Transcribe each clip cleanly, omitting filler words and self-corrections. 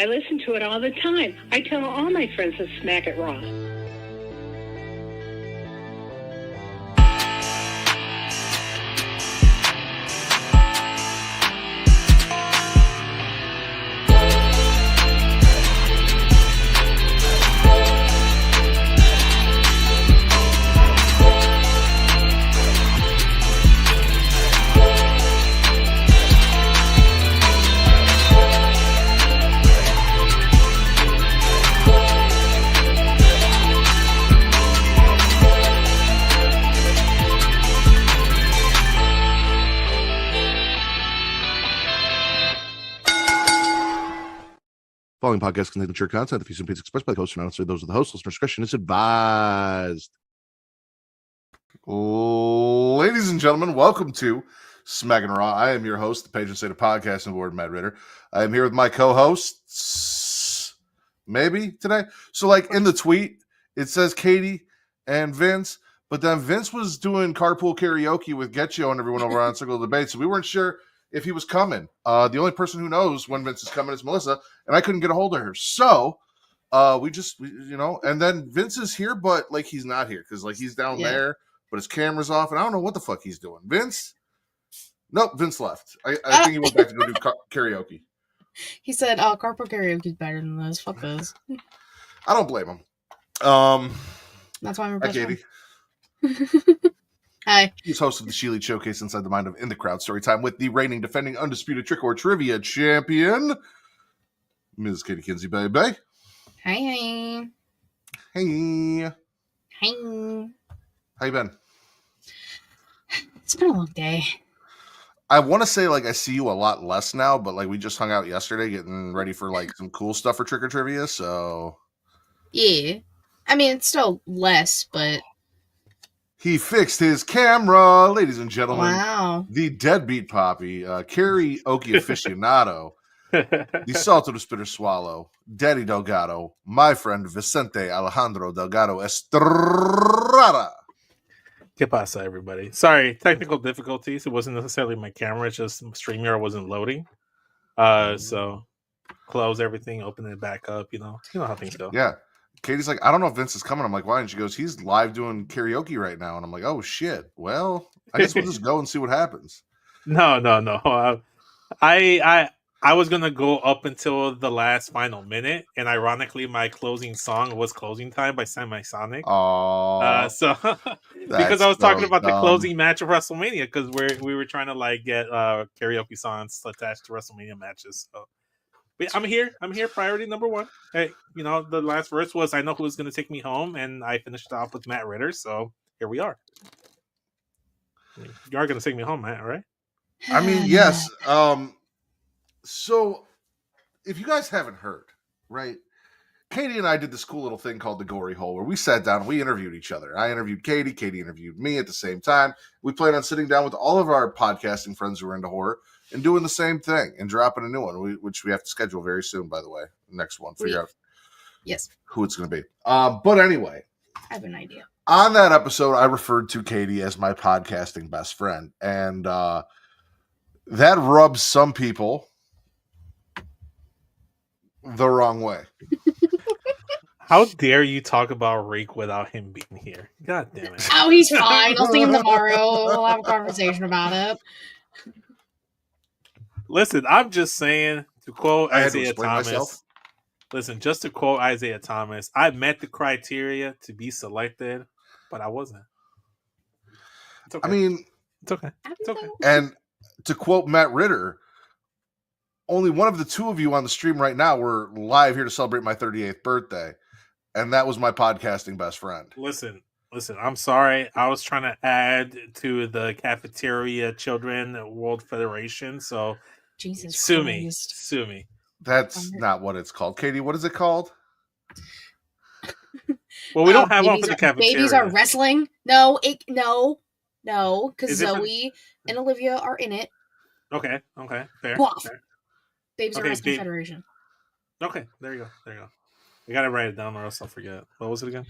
I listen to it all the time. I tell all my friends to Smack It Raw. Following podcast contains mature content. If you opinions expressed by the host or not those of the host, listener discretion is advised. Ladies and gentlemen, welcome to Smackin' It Raw. I am your host, the Patron State of Podcasting Board, Matt Ritter. I am here with my co-hosts, maybe today. So, like in the tweet, it says Katie and Vince, but then Vince was doing carpool karaoke with Getcho and everyone over on Circle of Debate, so we weren't sure if he was coming. The only person who knows when Vince is coming is Melissa, and I couldn't get a hold of her. So we and then Vince is here, but like he's not here because like he's down there, but his camera's off, and I don't know what the fuck he's doing. Vince? Nope, Vince left. I think he went back to go do karaoke. He said, carpool karaoke is better than this. Fuck this. I don't blame him. That's why I'm Hi, Katie. Hi. He's host of the Sheely Showcase Inside the Mind of In the Crowd Storytime with the reigning, defending, undisputed Trick or Trivia champion, Ms. Katie Kinsey, baby. Hi. Hey. Hi. How you been? It's been a long day. I want to say, like, I see you a lot less now, but, like, we just hung out yesterday getting ready for, like, some cool stuff for Trick or Trivia, so. Yeah. I mean, it's still less, but. He fixed his camera, ladies and gentlemen. Wow. The deadbeat poppy, karaoke aficionado, the salt of the spitter swallow, Daddy Delgado, my friend Vicente Alejandro Delgado Estrada. ¿Qué pasa, everybody? Sorry, technical difficulties. It wasn't necessarily my camera. It's just StreamYard wasn't loading. So close everything, open it back up. You know how things go. Yeah. Katie's like, I don't know if Vince is coming. I'm like, why? And she goes, he's live doing karaoke right now. And I'm like, oh, shit. Well, I guess we'll just go and see what happens. No. I was going to go up until the last final minute. And ironically, my closing song was Closing Time by Semisonic. Oh. Because I was talking about the closing match of WrestleMania because we were trying to like get karaoke songs attached to WrestleMania matches. So. But I'm here. Priority number one. Hey, the last verse was I know who's going to take me home, and I finished off with Matt Ritter. So here we are. I mean, you are going to take me home, Matt, right? I mean, yes. So if you guys haven't heard, right? Katie and I did this cool little thing called the Gory Hole, where we sat down and we interviewed each other. I interviewed Katie. Katie interviewed me at the same time. We plan on sitting down with all of our podcasting friends who are into horror and doing the same thing and dropping a new one, which we have to schedule very soon, by the way. Next one. Figure out who it's going to be. But anyway. I have an idea. On that episode, I referred to Katie as my podcasting best friend. And that rubs some people the wrong way. How dare you talk about Reek without him being here? God damn it. Oh, he's fine. I'll see him tomorrow. We'll have a conversation about it. Listen, I'm just saying, to quote Isaiah Thomas. Myself. Listen, just to quote Isaiah Thomas, I met the criteria to be selected, but I wasn't. It's okay. I mean, it's okay. It's okay. And to quote Matt Ritter, only one of the two of you on the stream right now were live here to celebrate my 38th birthday, and that was my podcasting best friend. Listen, I'm sorry. I was trying to add to the Cafeteria Children World Federation, so Jesus sue Christ. me. That's not what it's called. Katie, what is it called? Well, we don't have one for the cafeteria. Babies are wrestling? No, because Zoe and Olivia are in it. Okay, fair. Fair. Babies are Wrestling Federation. Okay, there you go. I gotta write it down or else I'll forget. What was it again?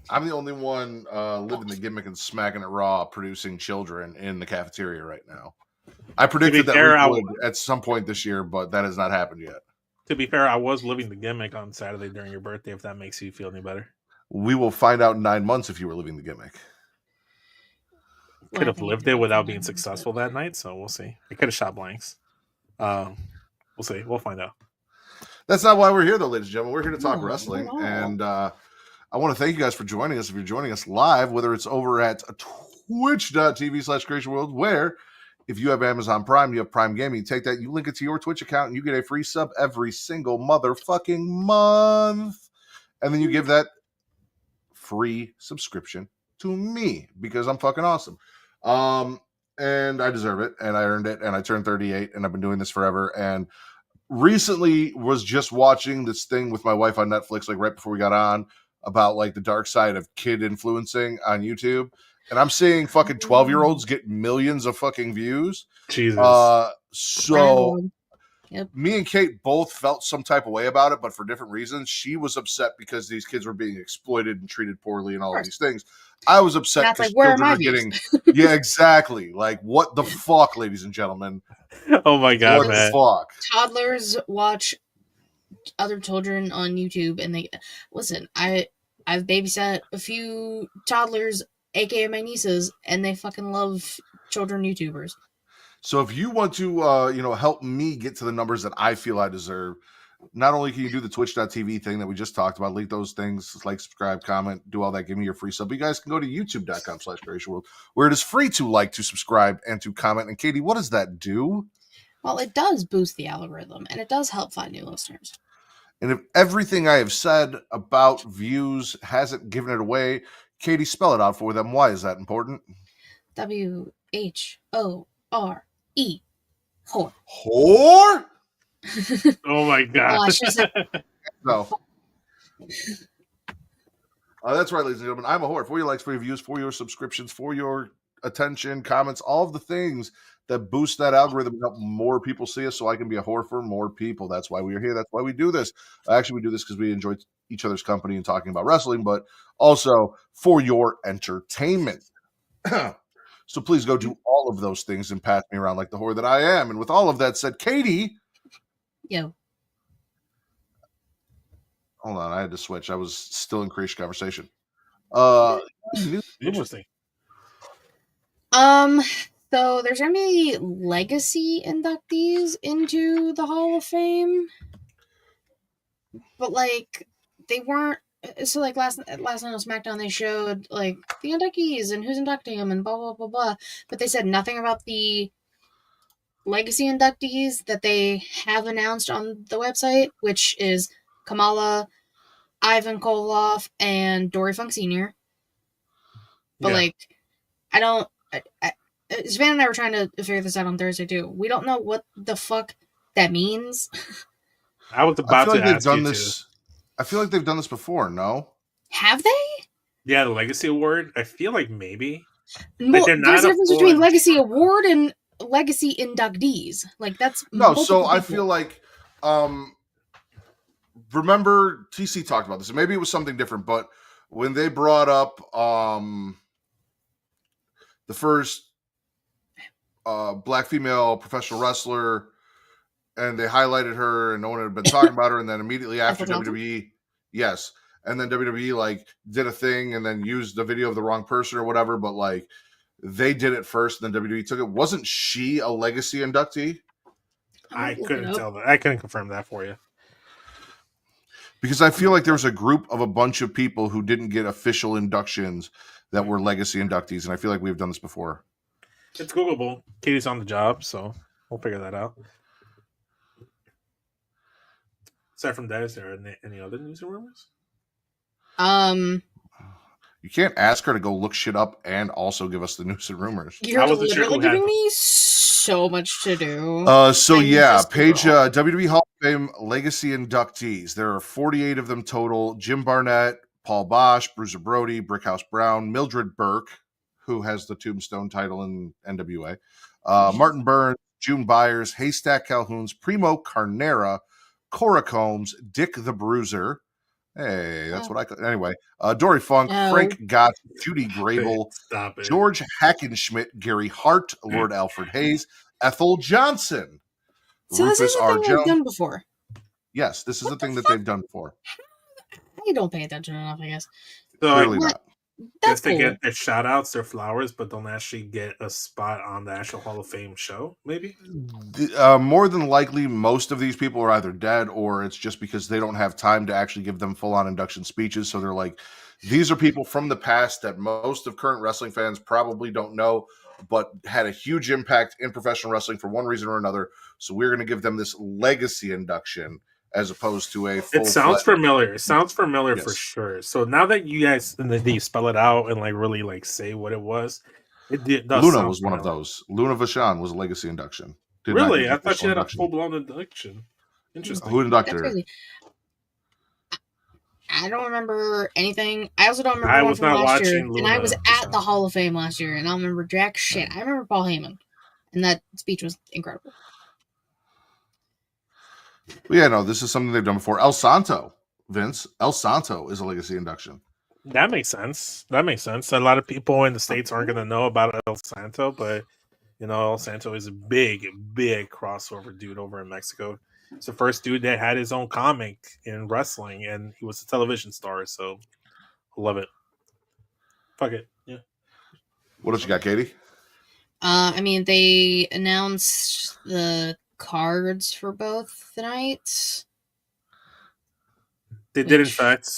I'm the only one living the gimmick and smacking it raw, producing children in the cafeteria right now. I predicted that we would at some point this year, but that has not happened yet. To be fair, I was living the gimmick on Saturday during your birthday, if that makes you feel any better. We will find out in 9 months if you were living the gimmick. Could have lived it without being successful that night, so we'll see. I could have shot blanks. We'll see. We'll find out. That's not why we're here, though, ladies and gentlemen. We're here to talk wrestling, and I want to thank you guys for joining us. If you're joining us live, whether it's over at twitch.tv/CreationWorld, where if you have Amazon Prime, you have Prime Gaming, you take that, you link it to your Twitch account, and you get a free sub every single motherfucking month. And then you give that free subscription to me because I'm fucking awesome. And I deserve it, and I earned it, and I turned 38, and I've been doing this forever. And recently was just watching this thing with my wife on Netflix, like right before we got on, about like the dark side of kid influencing on YouTube. And I'm seeing fucking 12-year-olds get millions of fucking views. Jesus. Yep. Me and Kate both felt some type of way about it, but for different reasons. She was upset because these kids were being exploited and treated poorly and all of these things. I was upset because children are getting... Yeah, exactly. Like, what the fuck, ladies and gentlemen? Oh my God, what man. the fuck? Toddlers watch other children on YouTube, and they... Listen, I've babysat a few toddlers, aka my nieces, and they fucking love children YouTubers. So if you want to, help me get to the numbers that I feel I deserve, not only can you do the twitch.tv thing that we just talked about, link those things, like, subscribe, comment, do all that, give me your free sub. You guys can go to youtube.com/CreationWorld, where it is free to like, to subscribe, and to comment. And Katie, what does that do? Well, it does boost the algorithm, and it does help find new listeners. And if everything I have said about views hasn't given it away, Katie, spell it out for them. Why is that important? WHORE. Whore. Whore? Oh my God. No. That's right, ladies and gentlemen. I'm a whore. For your likes, for your views, for your subscriptions, for your attention, comments, all of the things that boost that algorithm and help more people see us so I can be a whore for more people. That's why we are here. That's why we do this. Actually, we do this because we enjoy each other's company and talking about wrestling, but also for your entertainment. So please go do all of those things and pass me around like the whore that I am. And with all of that said, Katie. Yo. Hold on, I had to switch. I was still in creation conversation. Interesting. So there's gonna be legacy inductees into the Hall of Fame, but like they weren't. So like last night on SmackDown, they showed like the inductees and who's inducting them and blah blah blah blah. But they said nothing about the legacy inductees that they have announced on the website, which is Kamala, Ivan Koloff, and Dory Funk Sr. But like, I don't. Savannah and I were trying to figure this out on Thursday too. We don't know what the fuck that means. I was about to ask you this. I feel like they've done this before, no? Have they? Yeah, the Legacy Award. I feel like maybe. Well, there's a difference between Legacy Award and Legacy inductees. Like, that's... No, so I feel like... remember, TC talked about this. Maybe it was something different, but when they brought up the first black female professional wrestler... and they highlighted her and no one had been talking about her. And then immediately after WWE, yes. And then WWE like did a thing and then used the video of the wrong person or whatever. But like they did it first and then WWE took it. Wasn't she a legacy inductee? I couldn't tell that. I couldn't confirm that for you. Because I feel like there was a group of a bunch of people who didn't get official inductions that were legacy inductees. And I feel like we've done this before. It's Googleable. Katie's on the job, so we'll figure that out. Aside from that, is there any other news and rumors? You can't ask her to go look shit up and also give us the news and rumors. You're literally giving me so much to do. Page WWE Hall of Fame legacy inductees. There are 48 of them total. Jim Barnett, Paul Bosch, Bruiser Brody, Brickhouse Brown, Mildred Burke, who has the Tombstone title in NWA, Martin Burns, June Byers, Haystack Calhouns, Primo Carnera, Cora Combs, Dick the Bruiser. Hey, that's what I call anyway. Dory Funk, Frank Gott, Judy Grable, George Hackenschmidt, Gary Hart, Lord Alfred Hayes, Ethel Johnson, So Rufus this is R. a thing Jones. I've done before. Yes, this is a thing that they've done before. I don't pay attention enough, I guess. So Clearly not. That's they cool. get their shout outs, their flowers, but don't actually get a spot on the actual Hall of Fame show, maybe? More than likely, most of these people are either dead or it's just because they don't have time to actually give them full-on induction speeches. So they're like, these are people from the past that most of current wrestling fans probably don't know, but had a huge impact in professional wrestling for one reason or another. So we're going to give them this legacy induction as opposed to a full. It sounds familiar. It sounds familiar for Yes. sure. So now that you guys you spell it out and like really like say what it was, it does. Luna was one of those. Luna Vachon was a legacy induction. Did not Really? get I the thought she official had a induction. full blown induction. Interesting. Who inducted That's her? crazy. I don't remember anything. I also don't remember I one was from not last year. watching And I Luna, was so. at the Hall of Fame last year, and I don't remember jack shit. I remember Paul Heyman, and that speech was incredible. But yeah, no, this is something they've done before. El Santo, Vince. El Santo is a legacy induction. That makes sense. A lot of people in the States aren't going to know about El Santo, but you know, El Santo is a big crossover dude over in Mexico. It's the first dude that had his own comic in wrestling, and he was a television star. So, I love it. Fuck it. Yeah. What else you got, Katie? I mean, they announced the cards for both the nights. They did, in fact.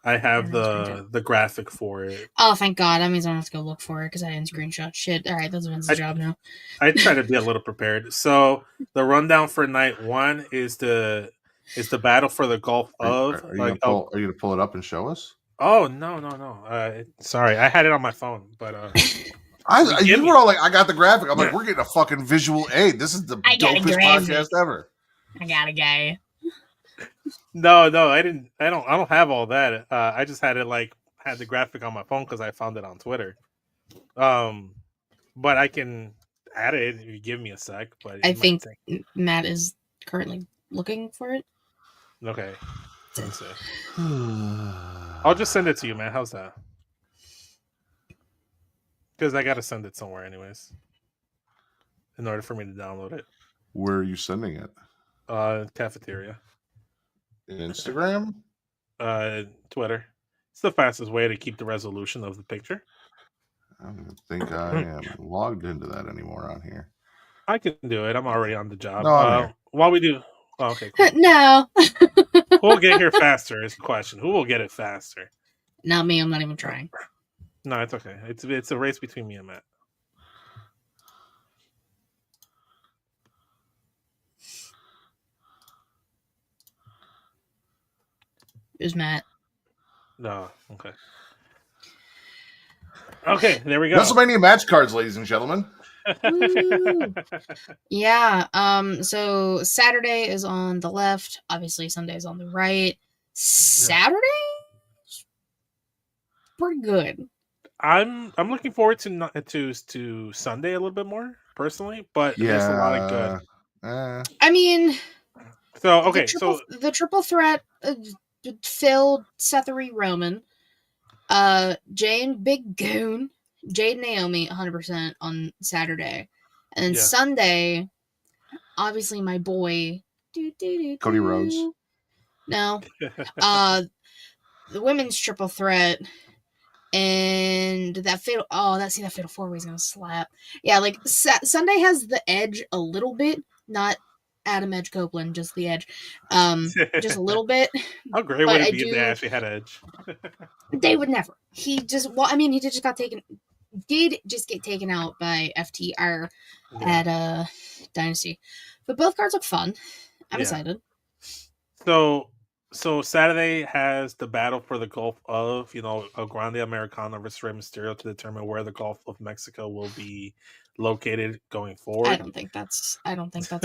I have the graphic for it. Oh, thank God. That means I don't have to go look for it because I didn't screenshot shit. All right, that's Vince's job now. I try to be a little prepared. So the rundown for night one is the battle for the Gulf of. Are you gonna pull it up and show us? Oh no. Sorry, I had it on my phone, but you were all like, I got the graphic. I'm like, we're getting a fucking visual aid. This is the dopest podcast ever. I got a guy. No, I didn't. I don't have all that. I just had the graphic on my phone because I found it on Twitter. But I can add it if you give me a sec. But I think Matt is currently looking for it. Okay. Let's see. I'll just send it to you, man. How's that? Because I gotta send it somewhere, anyways, in order for me to download it. Where are you sending it? Cafeteria. Instagram? Twitter. It's the fastest way to keep the resolution of the picture. I don't even think I am logged into that anymore on here. I can do it. I'm already on the job. No, while we do... Oh, okay, cool. No. Who will get here faster is the question. Who will get it faster? Not me. I'm not even trying. No, it's okay. It's a race between me and Matt. Who's Matt? No, okay. Okay, there we go. WrestleMania match cards, ladies and gentlemen. Yeah. So Saturday is on the left. Obviously, Sunday is on the right. Saturday, pretty good. I'm looking forward to Sunday a little bit more personally, but there's a lot of good. I mean, so okay, the triple threat. Phil, Seth Roman, Jay and Big Goon, Jade and Naomi 100% on Saturday. And then Sunday, obviously my boy Cody Rhodes. No. The women's triple threat and that fatal that fatal four-way is gonna slap. Yeah, like Sunday has the edge a little bit, not Adam Edge Copeland, just the edge. Just a little bit. How great would it be if they actually had Edge? They would never. He just did just get taken out by FTR at Dynasty. But both cards look fun. I'm excited. So Saturday has the battle for the Gulf of, El Grande Americano versus Rey Mysterio to determine where the Gulf of Mexico will be located going forward. I don't think that's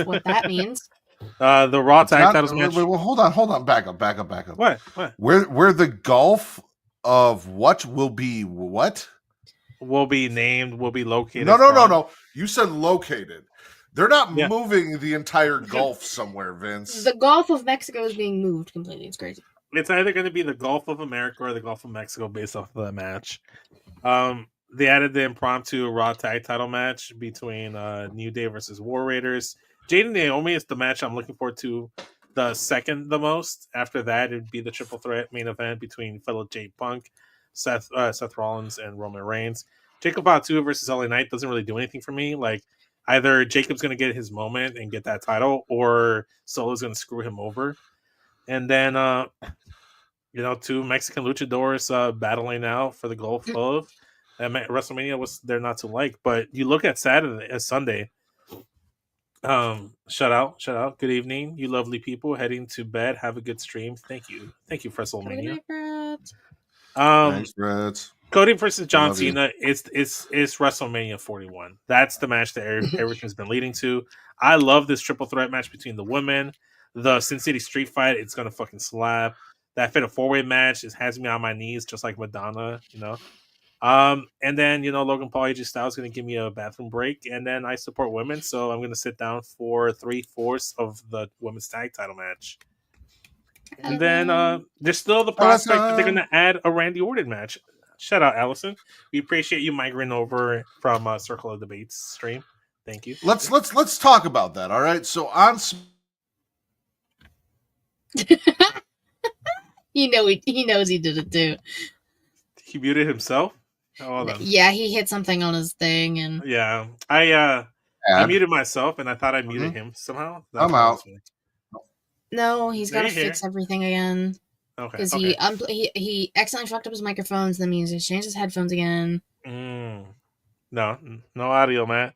what that means. The Raw tag titles match. Wait, hold on. Back up. What? Where the Gulf of what will be what? Will be named, will be located. No. You said located. They're not moving the entire Gulf somewhere, Vince. The Gulf of Mexico is being moved completely. It's crazy. It's either going to be the Gulf of America or the Gulf of Mexico based off of that match. They added the impromptu Raw tag title match between New Day versus War Raiders. Jade and Naomi is the match I'm looking forward to the second the most. After that, it'd be the triple threat main event between fellow Jay Punk, Seth Rollins, and Roman Reigns. Jacob Fatu versus LA Knight doesn't really do anything for me. Like, either Jacob's going to get his moment and get that title, or Solo's going to screw him over. And then, two Mexican luchadors battling out for the gold glove. WrestleMania was there not to like, but you look at Sunday. Shout out. Good evening, you lovely people heading to bed. Have a good stream. Thank you for WrestleMania. Thanks, Brett. Cody versus John Cena. It's WrestleMania 41. That's the match that everything's been leading to. I love this triple threat match between the women. The Sin City Street Fight. It's gonna fucking slap. That Fatal 4-Way match has me on my knees, just like Madonna. And then Logan Paul, AJ Styles is gonna give me a bathroom break, and then I support women, so I'm gonna sit down for 3/4 of the women's tag title match. And then there's still the prospect that they're gonna add a Randy Orton match. Shout out, Allison. We appreciate you migrating over from Circle of Debates stream. Thank you. Let's talk about that. All right. So on. He knows he did it too. He muted himself. Yeah, he hit something on his thing, and yeah, I muted myself, and I thought I muted him somehow. I'm out. No, he's got to fix everything again. Okay. Because he accidentally fucked up his microphones. That means he's changed his headphones again. No audio, Matt.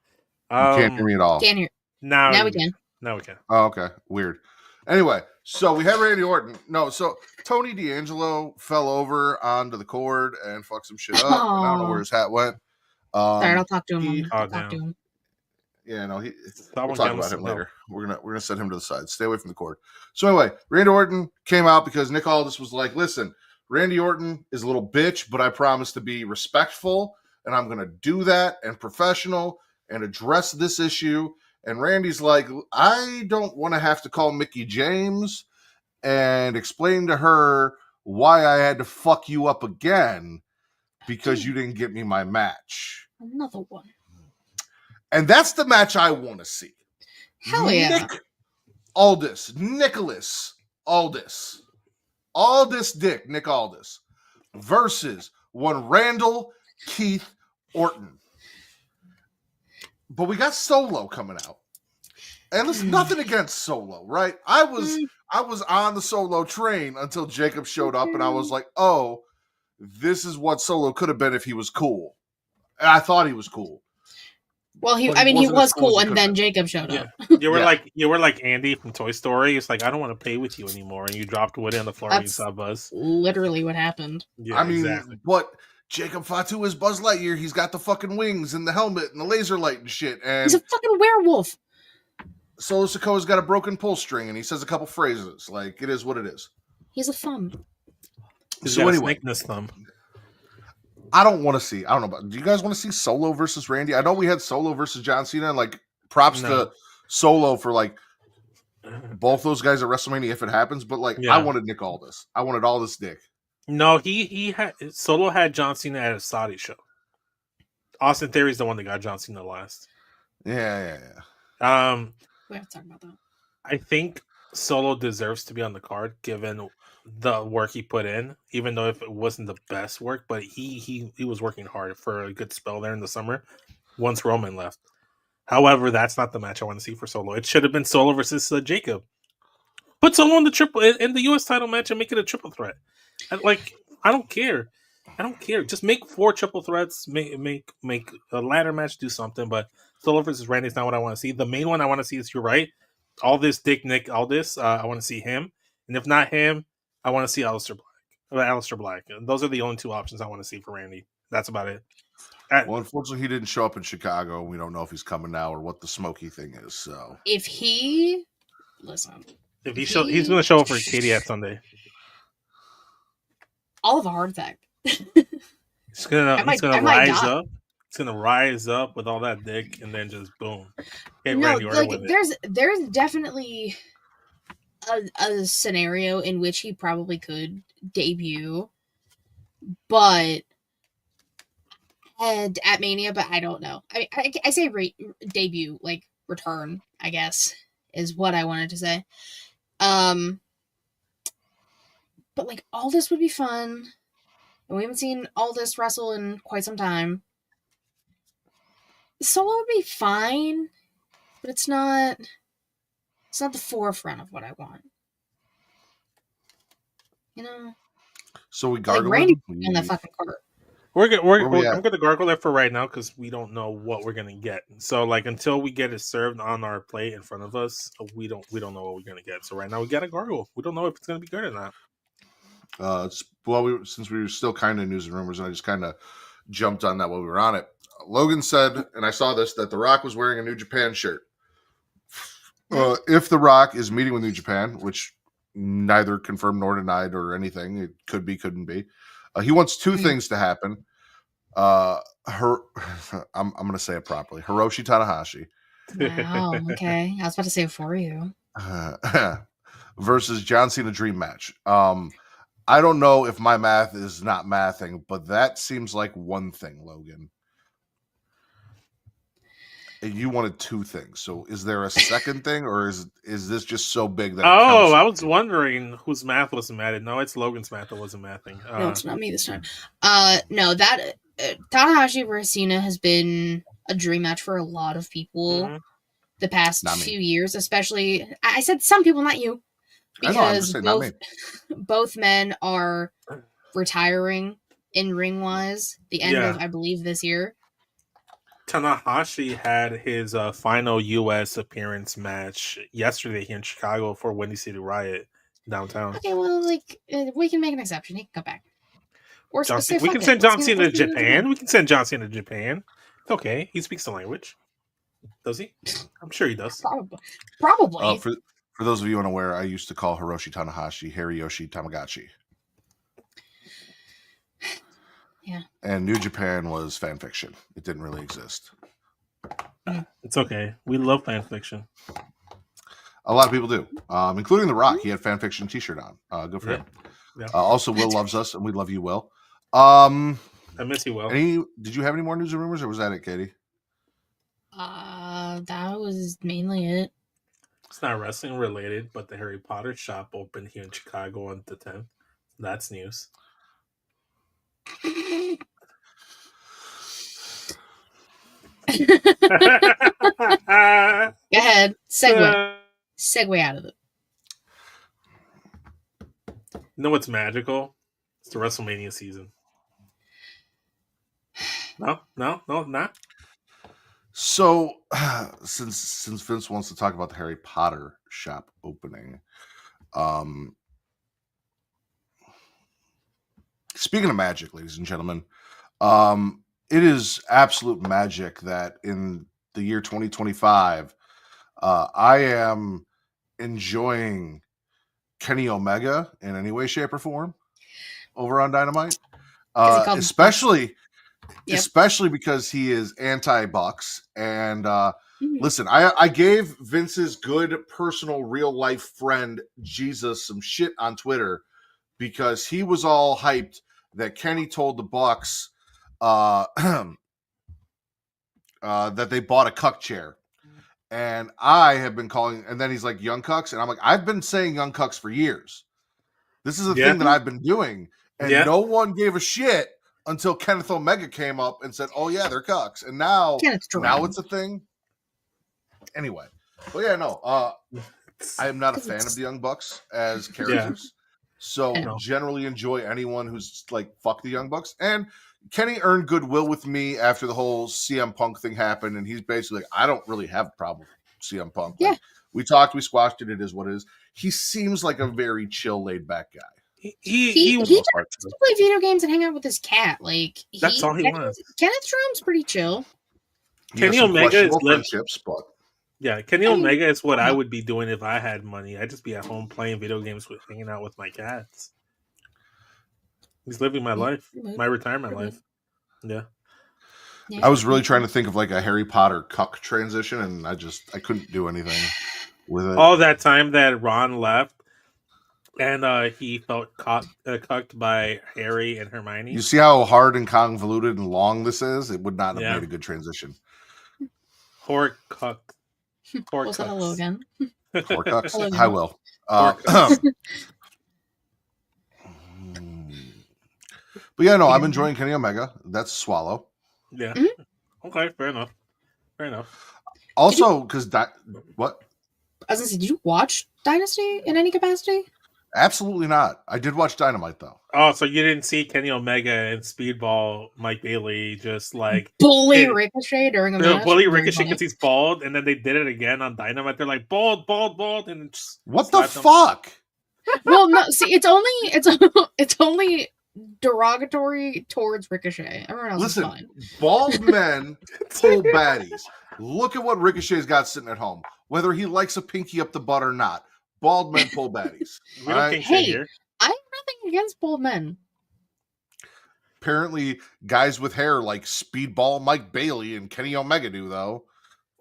You can't hear me at all. Can't hear. Now we can. Now we can. Oh, okay. Weird. Anyway, so we had Randy Orton. No, so Tony D'Angelo fell over onto the cord and fucked some shit up. And I don't know where his hat went. Sorry, I'll talk to him. I'll talk to him. Yeah, no, we'll talk about him later. We're gonna set him to the side. Stay away from the cord. So anyway, Randy Orton came out because Nick Aldis was like, "Listen, Randy Orton is a little bitch, but I promise to be respectful, and I'm gonna do that and professional and address this issue." And Randy's like, "I don't want to have to call Mickie James and explain to her why I had to fuck you up again because you didn't get me my match." Another one. And that's the match I want to see. Hell yeah. Nicholas Aldis Dick, Nick Aldis, versus one Randall Keith Orton. But we got Solo coming out. And listen, nothing against Solo, right? I was on the Solo train until Jacob showed up, and I was like, oh, this is what Solo could have been if he was cool. And I thought he was cool. Well, he was cool, and then Jacob showed up. You were like Andy from Toy Story. It's like, I don't want to play with you anymore, and you dropped Woody on the floor and you saw Buzz. Literally what happened. Yeah, I mean, exactly. But Jacob Fatu is Buzz Lightyear. He's got the fucking wings and the helmet and the laser light and shit. And he's a fucking werewolf. Solo Sikoa's got a broken pull string, and he says a couple phrases. Like, it is what it is. He's a thumb. So anyway, snake in his thumb. I don't know about. Do you guys want to see Solo versus Randy? I know we had Solo versus John Cena, and like props to Solo for like both those guys at WrestleMania if it happens. But like, I wanted Nick Aldis. I wanted Aldis Dick. No, he had Solo had John Cena at a Saudi show. Austin Theory's the one that got John Cena last. Yeah. We have to talk about that. I think Solo deserves to be on the card given the work he put in, even though if it wasn't the best work, but he was working hard for a good spell there in the summer once Roman left. However, that's not the match I want to see for Solo. It should have been Solo versus Jacob. Put Solo in the US title match and make it a triple threat. I don't care. Just make 4 triple threats, make a ladder match, do something, but Solo versus Randy is not what I want to see. The main one I want to see is, you're right, Aldis Dick Nick Aldis. I want to see him. And if not him, I want to see Aleister Black. Those are the only 2 options I want to see for Randy. That's about it. Well, unfortunately, he didn't show up in Chicago. We don't know if he's coming now or what the smoky thing is. So he's going to show up for Katie at Sunday. I'll have a heart attack. He's gonna rise up. It's gonna rise up with all that dick, and then just boom. There's definitely a scenario in which he probably could debut, but at Mania. But I don't know. I say debut, like return, I guess is what I wanted to say. But like Aldis would be fun. And we haven't seen Aldis wrestle in quite some time. Solo would be fine, but it's not the forefront of what I want. You know? So we gargle like Randy in that fucking court. I'm gonna gargle it for right now because we don't know what we're gonna get. So like until we get it served on our plate in front of us, we don't know what we're gonna get. So right now we got a gargle. We don't know if it's gonna be good or not. Since we were still kind of news and rumors, and I just kind of jumped on that while we were on it. Logan said, and I saw this, that The Rock was wearing a New Japan shirt. If The Rock is meeting with New Japan, which neither confirmed nor denied or anything, it could be, couldn't be. He wants two things to happen. I'm going to say it properly. Hiroshi Tanahashi. Wow. Okay, I was about to say it for you. Versus John Cena Dream Match. I don't know if my math is not mathing, but that seems like one thing, Logan. You wanted two things. So is there a second thing, or is this just so big that? I was wondering whose math wasn't mathing. No, it's Logan's math that wasn't mathing. No, it's not me this time. No, that Tanahashi versus Cena has been a dream match for a lot of people the past few years, especially. I said some people, not you, because both men are retiring in ring wise. The end of, I believe, this year. Tanahashi had his final U.S. appearance match yesterday here in Chicago for Windy City Riot downtown. Okay, well, we can make an exception. He can come back. Or we can send John Cena to Japan. We can send John Cena to Japan. It's okay. He speaks the language. Does he? I'm sure he does. Probably. For those of you unaware, I used to call Hiroshi Tanahashi Hariyoshi Tamagotchi. Yeah. And New Japan was fan fiction. It didn't really exist. It's okay. We love fan fiction. A lot of people do, including The Rock. He had fan fiction t-shirt on. Good for him. Yeah. Also, Will loves us, and we love you, Will. I miss you, Will. Did you have any more news and rumors, or was that it, Katie? That was mainly it. It's not wrestling related, but the Harry Potter shop opened here in Chicago on the 10th. That's news. Go ahead. Segue out of it. You know what's magical? It's the WrestleMania season. No, not. So, since Vince wants to talk about the Harry Potter shop opening, speaking of magic, ladies and gentlemen, it is absolute magic that in the year 2025, I am enjoying Kenny Omega in any way, shape, or form over on Dynamite, especially because he is anti-Bucks. And listen, I gave Vince's good personal real life friend Jesus some shit on Twitter because he was all hyped that Kenny told the Bucks that they bought a cuck chair. And I have been calling, and then he's like, Young Cucks. And I'm like, I've been saying Young Cucks for years. This is a thing that I've been doing. And no one gave a shit until Kenneth Omega came up and said, oh, yeah, they're cucks. And now it's a thing. Anyway. But yeah, no. I am not a fan of the Young Bucks as characters. So generally enjoy anyone who's like, fuck the Young Bucks. And Kenny earned goodwill with me after the whole CM Punk thing happened. And he's basically like, I don't really have a problem with CM Punk. Yeah. Like, we talked, we squashed it. It is what it is. He seems like a very chill, laid back guy. He just wants to play video games and hang out with his cat. Like that's all he wants. Kenneth Drum's pretty chill. Kenny Omega is friendships, but Kenny Omega is what I would be doing if I had money. I'd just be at home playing video games hanging out with my cats. He's living my life, my retirement life. Yeah. I was really trying to think of like a Harry Potter cuck transition, and I couldn't do anything with it. All that time that Ron left, and he felt cucked by Harry and Hermione. You see how hard and convoluted and long this is? It would not have made a good transition. Poor cuck. Hello again. Horcrux. I will. But yeah, no, I'm enjoying Kenny Omega. That's a swallow. Yeah. Okay, fair enough. Also, because what? I was gonna say, did you watch Dynasty in any capacity? Absolutely not. I did watch Dynamite though. Oh, so you didn't see Kenny Omega and Speedball Mike Bailey just like bully Ricochet during a match? Bully Ricochet because he's bald, and then they did it again on Dynamite. They're like bald, and just what the fuck? Well, no, see, it's only derogatory towards Ricochet. Everyone else is fine. Bald men pull baddies. Look at what Ricochet's got sitting at home. Whether he likes a pinky up the butt or not, bald men pull baddies. Hey, I have nothing against bald men. Apparently, guys with hair like Speedball Mike Bailey and Kenny Omega do, though.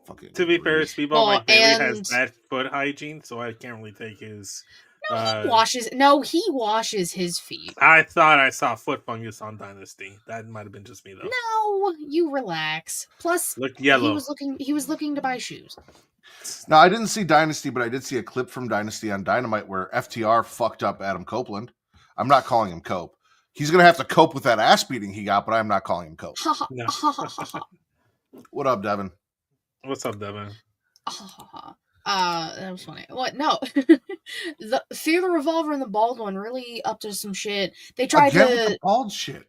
Fucking to be fair, Speedball Mike Bailey has bad foot hygiene, so I can't really take his... he washes his feet. I thought I saw foot fungus on Dynasty. That might have been just me though. No, you relax. Plus, looked yellow. He was looking to buy shoes. No, I didn't see Dynasty, but I did see a clip from Dynasty on Dynamite where FTR fucked up Adam Copeland. I'm not calling him Cope. He's gonna have to cope with that ass beating he got, but I'm not calling him Cope. No. What up, Devin? What's up, Devin? That was funny. What? No. The Fear the Revolver and the Bald One really up to some shit. They tried with the bald shit.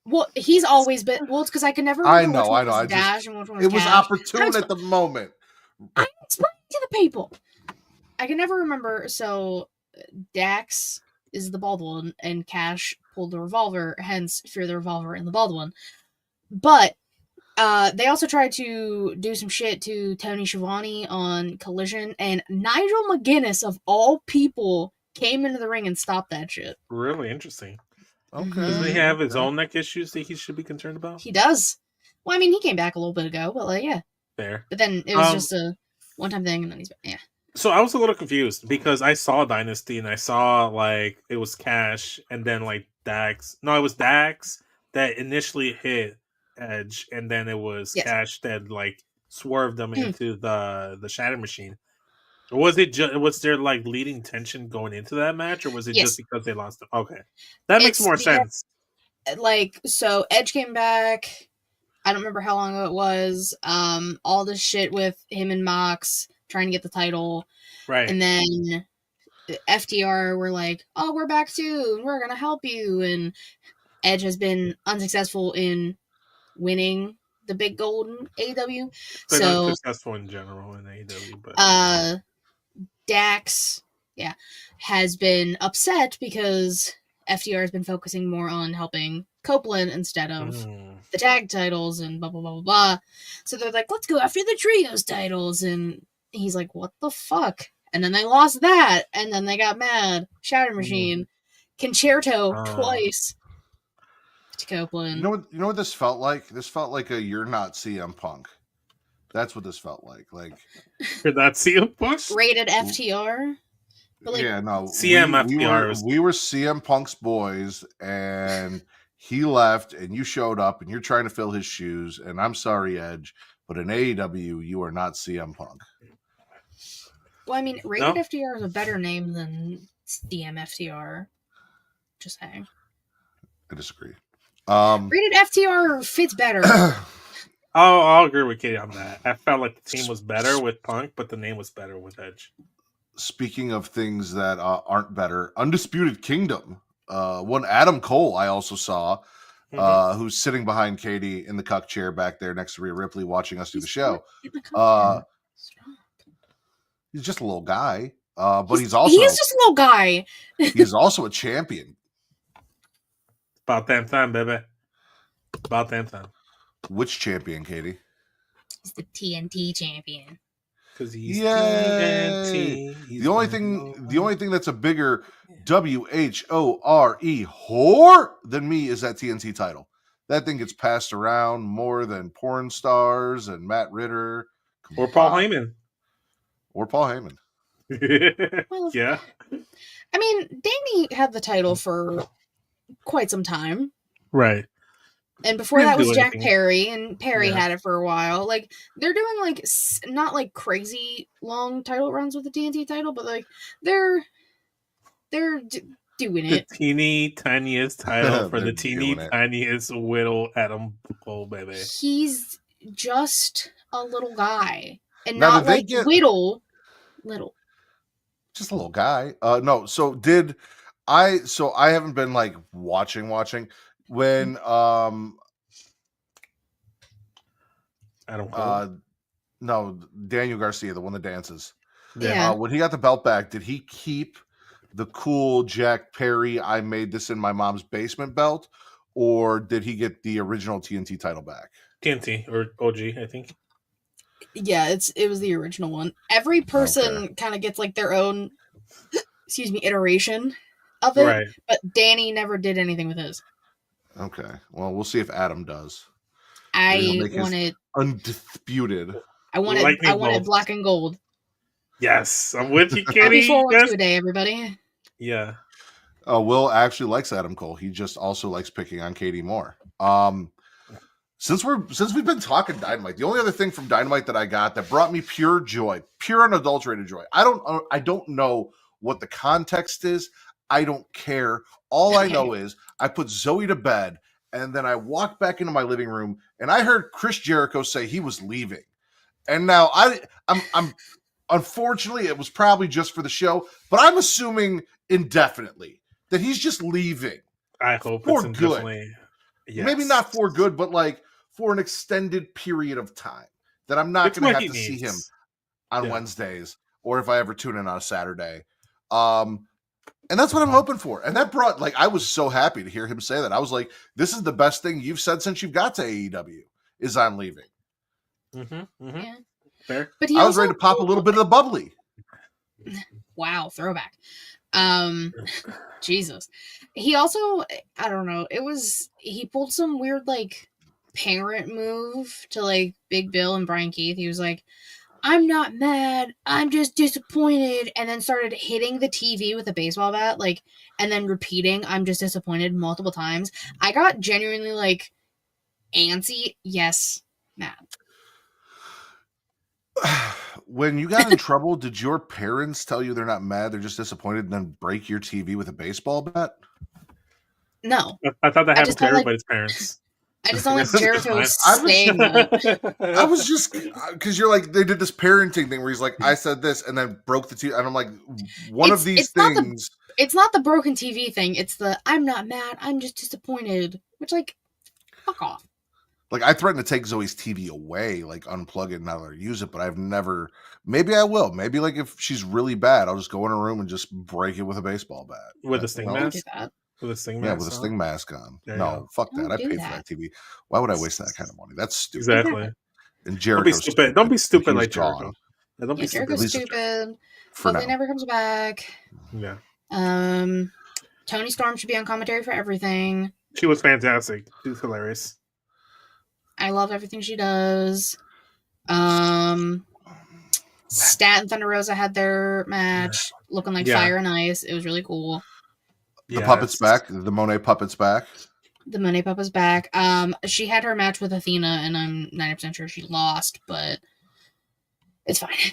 Well, he's always been. Well, it's because I can never remember which one was Dash and which one was It was Cash. opportune at the moment. I'm explaining to the people. I can never remember. So, Dax is the bald one, and Cash pulled the revolver, hence Fear the Revolver and the Bald One. But they also tried to do some shit to Tony Schiavone on Collision, and Nigel McGuinness, of all people, came into the ring and stopped that shit. Really interesting. Okay. Doesn't he have his own neck issues that he should be concerned about? He does. Well, I mean, he came back a little bit ago, but like, yeah. Fair. But then it was just a one-time thing, and then he's back. Yeah. So I was a little confused because I saw Dynasty and I saw like it was Cash and then like Dax. No, it was Dax that initially hit Edge, and then it was Cash that like swerved them into the Shatter Machine. Was it was there like leading tension going into that match, or was it just because they lost them? Okay, that makes more sense. Like, so Edge came back. I don't remember how long ago it was. All this shit with him and Mox trying to get the title, right? And then FTR were like, "Oh, we're back too, and we're gonna help you." And Edge has been unsuccessful in winning the big gold in AEW. But so unsuccessful in general in AEW, but Dax, has been upset because FTR has been focusing more on helping Copeland instead of the tag titles and blah, blah, blah, blah, blah. So they're like, let's go after the trios titles. And he's like, what the fuck? And then they lost that. And then they got mad. Shatter Machine. Concerto twice to Copeland. You know what this felt like? This felt like a "You're Not CM Punk." That's what this felt like. Like, you're not CM Punk? Rated FTR. But like, no. FTR. We were CM Punk's boys, and he left, and you showed up, and you're trying to fill his shoes. And I'm sorry, Edge, but in AEW, you are not CM Punk. Well, I mean, Rated FTR is a better name than CM FTR. Just saying. I disagree. Rated FTR fits better. I'll agree with Katie on that. I felt like the team was better with Punk, but the name was better with Edge. Speaking of things that aren't better, Undisputed Kingdom. One Adam Cole I also saw, who's sitting behind Katie in the cuck chair back there next to Rhea Ripley watching us do the show. He's just a little guy, but he is just a little guy. He's also a champion. About damn time, baby. About damn time. Which champion, Katie? He's the TNT champion. Because he's TNT. The only thing that's a bigger WHORE whore than me is that TNT title. That thing gets passed around more than porn stars and Matt Ritter. Or Paul Heyman. Well, yeah. I mean, Danny had the title for quite some time. Right. And before that was Jack Perry, and Perry had it for a while. Like, they're doing, like, not, like, crazy long title runs with the TNT title, but, like, they're doing it. The teeny tiniest title for the teeny tiniest little Adam Cole, baby. He's just a little guy. And now, not, like, little. Just a little guy. No, so I haven't been, like, watching when Adam Cole? No, Daniel Garcia, the one that dances. Yeah. When he got the belt back, did he keep the cool Jack Perry I made this in my mom's basement belt, or did he get the original TNT title back? TNT or OG, I think. Yeah, it was the original one. Every person kind of gets, like, their own iteration of it, right. But Danny never did anything with his. Okay. Well, we'll see if Adam does. I wanted undisputed. I wanted black and gold. Yes, I'm with you, Kenny. Happy forward to a day, everybody. Yeah. Will actually likes Adam Cole. He just also likes picking on Katie Moore. Since we've been talking Dynamite, the only other thing from Dynamite that I got that brought me pure joy, pure unadulterated joy. I don't know what the context is. I don't care. All I know is I put Zoe to bed, and then I walked back into my living room, and I heard Chris Jericho say he was leaving. And now I'm unfortunately, it was probably just for the show, but I'm assuming indefinitely that he's just leaving. I hope for it's indefinitely. Good. Yes. Maybe not for good, but like for an extended period of time that I'm not going to have to see him on Wednesdays, or if I ever tune in on a Saturday. And that's what I'm hoping for. And that brought, like, I was so happy to hear him say that. I was like, this is the best thing you've said since you've got to AEW, is I'm leaving. Mm-hmm. Mm-hmm. Yeah. Fair. But I was ready to pop a little bit of the bubbly. Wow, throwback. Jesus. He also, I don't know, he pulled some weird, like, parent move to, like, Big Bill and Brian Keith. He was like, I'm not mad, I'm just disappointed, and then started hitting the TV with a baseball bat, like, and then repeating, I'm just disappointed multiple times. I got genuinely, like, antsy. Yes, mad. When you got in trouble, did your parents tell you they're not mad, they're just disappointed, and then break your TV with a baseball bat? No. I thought that happened to everybody's parents. I just don't like Jericho saying that. I was just, because you're like, they did this parenting thing where he's like, I said this, and then broke the TV, and I'm like, of these things. It's not the broken TV thing, it's the, I'm not mad, I'm just disappointed, which, like, fuck off. Like, I threatened to take Zoe's TV away, like, unplug it and not let her use it, but I've never, maybe I will. Maybe, like, if she's really bad, I'll just go in her room and just break it with a baseball bat. With a Sting mask? With a Sting mask? Yeah, with a Sting mask on. No, fuck that. I paid for that TV. Why would I waste that kind of money? That's stupid. Exactly. And Jericho's stupid. Don't be stupid like Jericho. Yeah, don't be Jericho's stupid. Hopefully never comes back. Yeah. Toni Storm should be on commentary for everything. She was fantastic. She was hilarious. I love everything she does. Stat and Thunder Rosa had their match looking like fire and ice. It was really cool. The puppet's back. The Monet puppet's back. The Monet puppet's back. She had her match with Athena, and I'm 90% sure she lost, but it's fine.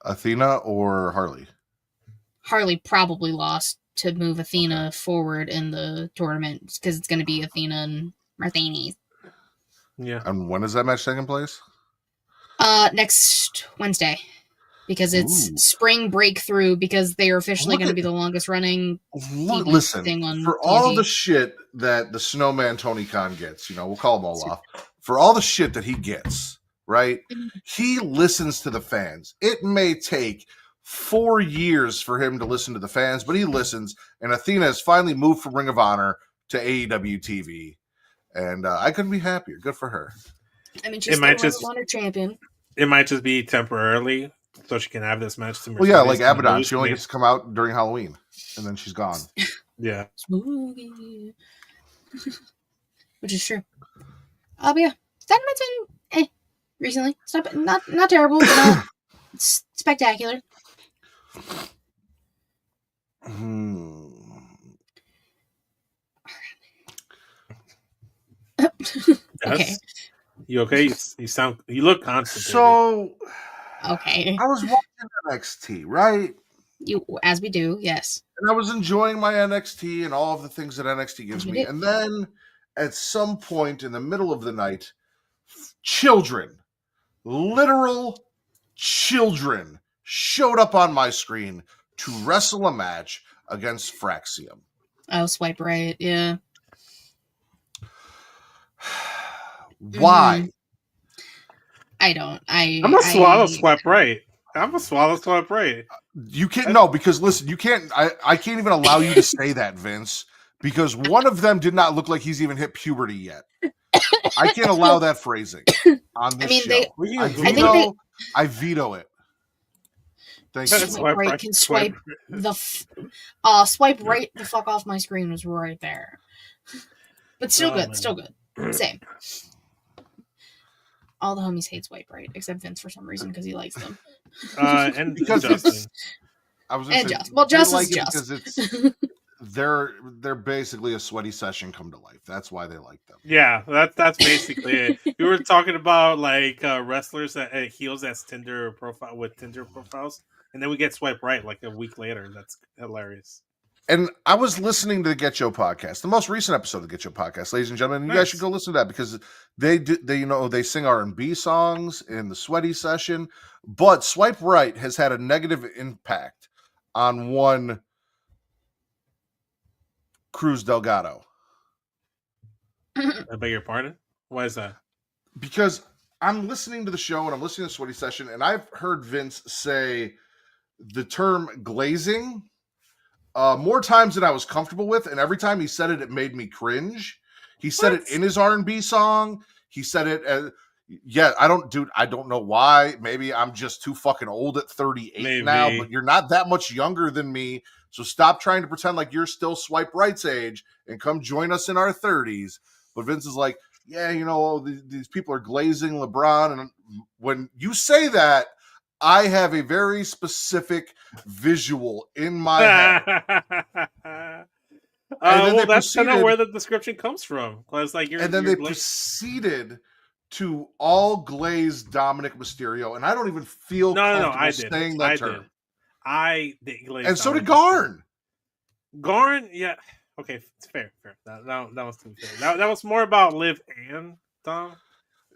Athena or Harley? Harley probably lost to move Athena forward in the tournament because it's going to be Athena and Martini. Yeah. And when is that match taking place? Next Wednesday. Because it's spring breakthrough, because they are officially going to be the longest running listen, thing on for TV. all the shit that the snowman Tony Khan gets, we'll call him Olaf, for all the shit that he gets, right? He listens to the fans. It may take 4 years for him to listen to the fans, but he listens, and Athena has finally moved from Ring of Honor to AEW TV, and I couldn't be happier. Good for her. I mean, she's still Ring of Honor champion. It might just be temporarily, so she can have this match to Mercedes. Well, yeah, like Abaddon. She only gets to come out during Halloween, and then she's gone. Yeah. Smoothie. Which is true. But yeah, Dynamite's been recently. It's not terrible, but not spectacular. Okay. You okay? You look constipated. So, okay. I was watching NXT, right? As we do, yes. And I was enjoying my NXT and all of the things that NXT gives me. And then at some point in the middle of the night, children, literal children, showed up on my screen to wrestle a match against Fraxium. Oh, swipe right, yeah. Why? I don't. I'm a swallow swipe right. I'm a swallow swipe right. You can't. No, because listen, you can't. I can't even allow you to say that, Vince, because one of them did not look like he's even hit puberty yet. I can't allow that phrasing on this show. I veto it. Thank you. Swipe right can swipe swipe right the fuck off my screen was right there. But still good, man. Still good. Same. All the homies hate swipe right, except Vince for some reason because he likes them. And because Justin. I was going to say, well, Justin's like just. Because it's they're basically a sweaty session come to life. That's why they like them. Yeah, that's basically it. We were talking about like wrestlers that heels that's Tinder profile with Tinder profiles, and then we get swipe right like a week later. That's hilarious. And I was listening to the Get Yo podcast, the most recent episode of the Get Yo podcast, ladies and gentlemen. You guys should go listen to that because they sing R&B songs in the sweaty session. But swipe right has had a negative impact on one Cruz Delgado. I beg your pardon? Why is that? Because I'm listening to the show and I'm listening to the sweaty session, and I've heard Vince say the term glazing more times than I was comfortable with, and every time he said it, it made me cringe. He said it in his R&B song. He said it as, I don't know why. Maybe I'm just too fucking old at 38 now, but you're not that much younger than me, so stop trying to pretend like you're still swipe right's age and come join us in our 30s. But Vince is like, yeah, these people are glazing LeBron, and when you say that, I have a very specific visual in my head. That's kind of where the description comes from. It's like they proceeded to all glaze Dominic Mysterio, and I don't even feel comfortable saying that term. I did glaze, and so did Garn. Garn, yeah, okay, it's fair. That was too fair. That was more about Liv and Dom.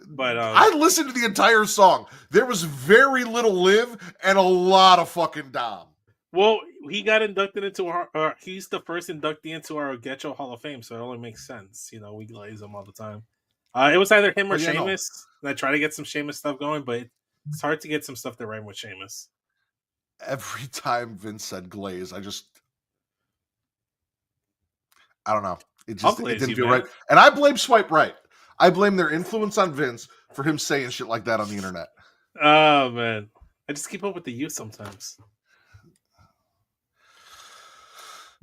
But I listened to the entire song. There was very little Liv and a lot of fucking Dom. Well, he got inducted into he's the first inductee into our Getcho Hall of Fame, so it only makes sense. We glaze him all the time. It was either him or Sheamus. And I try to get some Sheamus stuff going, but it's hard to get some stuff that rhyme with Sheamus. Every time Vince said glaze, I don't know. It didn't feel right. And I blame swipe right. I blame their influence on Vince for him saying shit like that on the internet. Oh, man. I just keep up with the youth sometimes.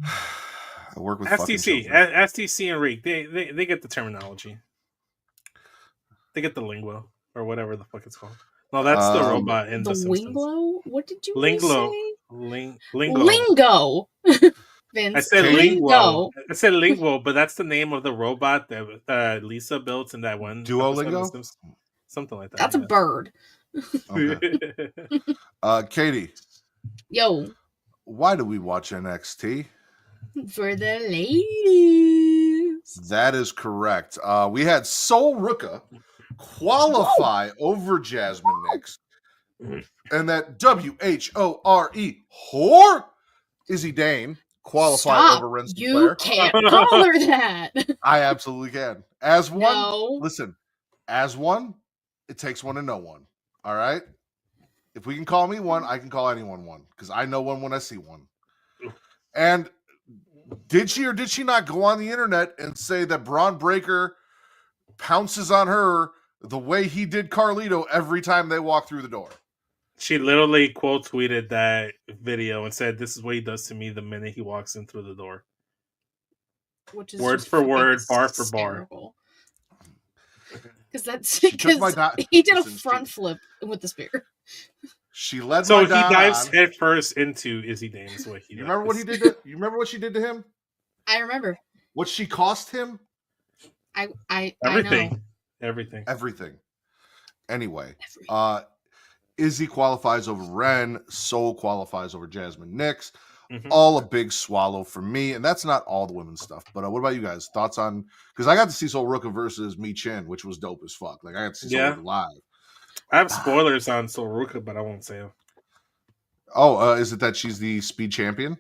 I work with STC and Reek. They get the terminology. They get the lingo or whatever the fuck it's called. No, that's the robot in the lingo. What did you say? Lingo. Vince. I said lingo. I said lingo, but that's the name of the robot that Lisa built in that one Duolingo. Something like that. That's a bird. Okay. Katie. Yo. Why do we watch NXT? For the ladies. That is correct. We had Sol Ruka qualify over Jasmine Nix, and that WHORE whore Izzy Dane qualify over Ren's You Flair. Can't call her that. I absolutely can. As one, listen, as one, it takes one to know one. All right? If we can call me one, I can call anyone one because I know one when I see one. And did she or did she not go on the internet and say that Braun Breaker pounces on her the way he did Carlito every time they walk through the door? She literally quote tweeted that video and said, "This is what he does to me the minute he walks in through the door." Which is word for word, bar for bar. Because he did a front flip with the spear. She led. So he dives head first into Izzy Dane. Is what he. You remember what he did? You remember what she did to him? I remember. What she cost him? I Everything. know. Everything. Anyway, Izzy qualifies over Ren. Soul qualifies over Jasmine Nix. Mm-hmm. All a big swallow for me, and that's not all the women's stuff. But what about you guys? Thoughts on? Because I got to see Soul Ruka versus Mi Chin, which was dope as fuck. Like I got to see Soul Ruka live. I have spoilers on Soul Ruka, but I won't say them. Oh, is it that she's the speed champion?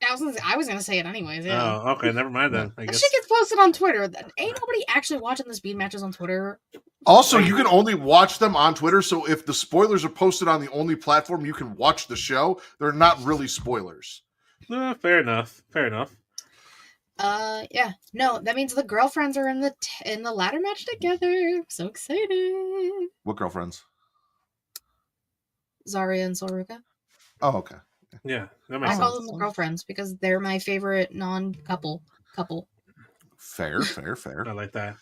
I was gonna say it anyways. Yeah. Oh, okay, never mind then. I That guess shit gets posted on Twitter. Ain't nobody actually watching the speed matches on Twitter. Also, you can only watch them on Twitter. So if the spoilers are posted on the only platform you can watch the show, they're not really spoilers. Fair enough. Yeah. No, that means the girlfriends are in the ladder match together. I'm so excited. What girlfriends? Zarya and Soul Ruka. Oh, okay. Yeah, that I makes call sense. them girlfriends because they're my favorite non-couple couple. Fair. I like that.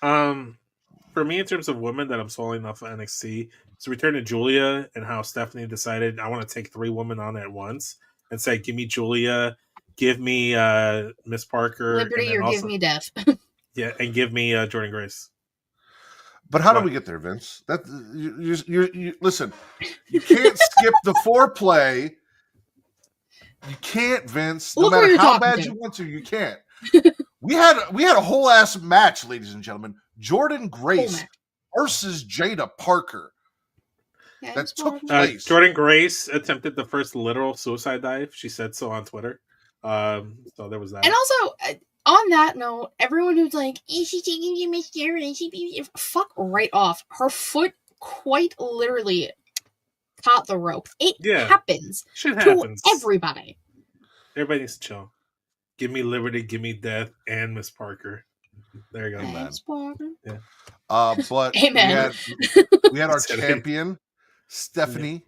For me, in terms of women that I'm swallowing off of NXT, it's return to Giulia and how Stephanie decided I want to take 3 women on at once and say, give me Giulia, give me Miss Parker, Liberty, or also, give me death. yeah, and give me Jordynne Grace. But how do we get there, Vince? That you listen. You can't skip the foreplay. You can't, Vince. No matter how bad you want to, you can't. We had a whole ass match, ladies and gentlemen. Jordynne Grace versus Jaida Parker. Yeah, that took place. Jordynne Grace attempted the first literal suicide dive. She said so on Twitter. So there was that. And also, on that note, everyone who's like, is she taking you mascara? Fuck right off. Her foot quite literally caught the rope. It happens. Shit happens. To everybody. Everybody needs to chill. Give me Liberty, give me Death, and Miss Parker. There you go. Amen. Yeah. But Amen. we had our champion, Stephanie,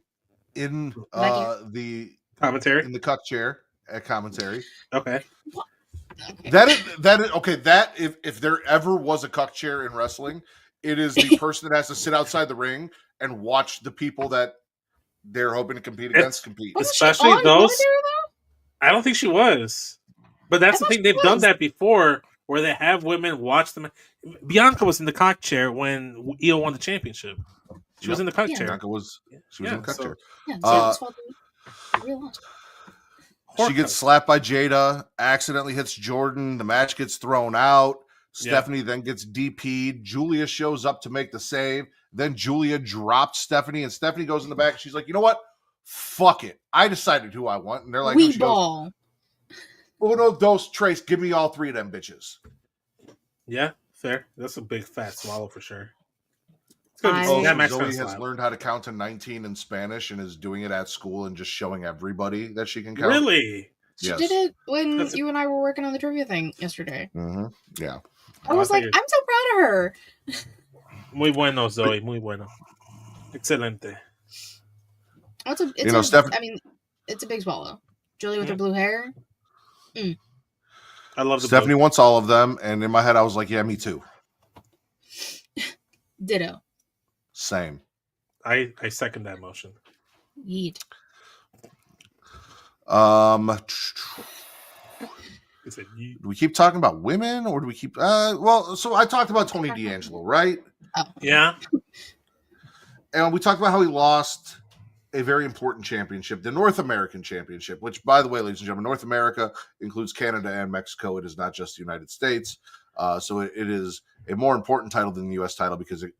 in the commentary, in the cuck chair at commentary. Okay. That is okay. That if there ever was a cuck chair in wrestling, it is the person that has to sit outside the ring and watch the people that they're hoping to compete against compete. Especially those. I don't think she was. But that's the thing. They've done that before where they have women watch them. Bianca was in the cock chair when Io won the championship. She was in the cock chair. Bianca was in the cock chair. Yeah, she gets slapped by Jaida, accidentally hits Jordan. The match gets thrown out. Stephanie then gets DP'd. Giulia shows up to make the save. Then Giulia drops Stephanie, and Stephanie goes in the back. She's like, you know what? Fuck it. I decided who I want. And they're like, we ball. Uno, dos, tres. Give me all 3 of them bitches. Yeah, fair. That's a big fat swallow for sure. Zoe has learned how to count to 19 in Spanish and is doing it at school and just showing everybody that she can count. Really? She did it when you and I were working on the trivia thing yesterday. Mm-hmm. Yeah. I was like, I'm so proud of her. Muy bueno, Zoe. Muy bueno. Excelente. It's a big swallow. Giulia with her blue hair. I love the Stephanie wants all of them, and in my head I was like, yeah, me too. Ditto. Same. I second that motion. Yeet. Do we keep talking about women, or do we keep so I talked about Tony D'Angelo, right? Oh. Yeah. And we talked about how he lost a very important championship, the North American Championship, which, by the way, ladies and gentlemen, North America includes Canada and Mexico. It is not just the United States. So it is a more important title than the U.S. title because it,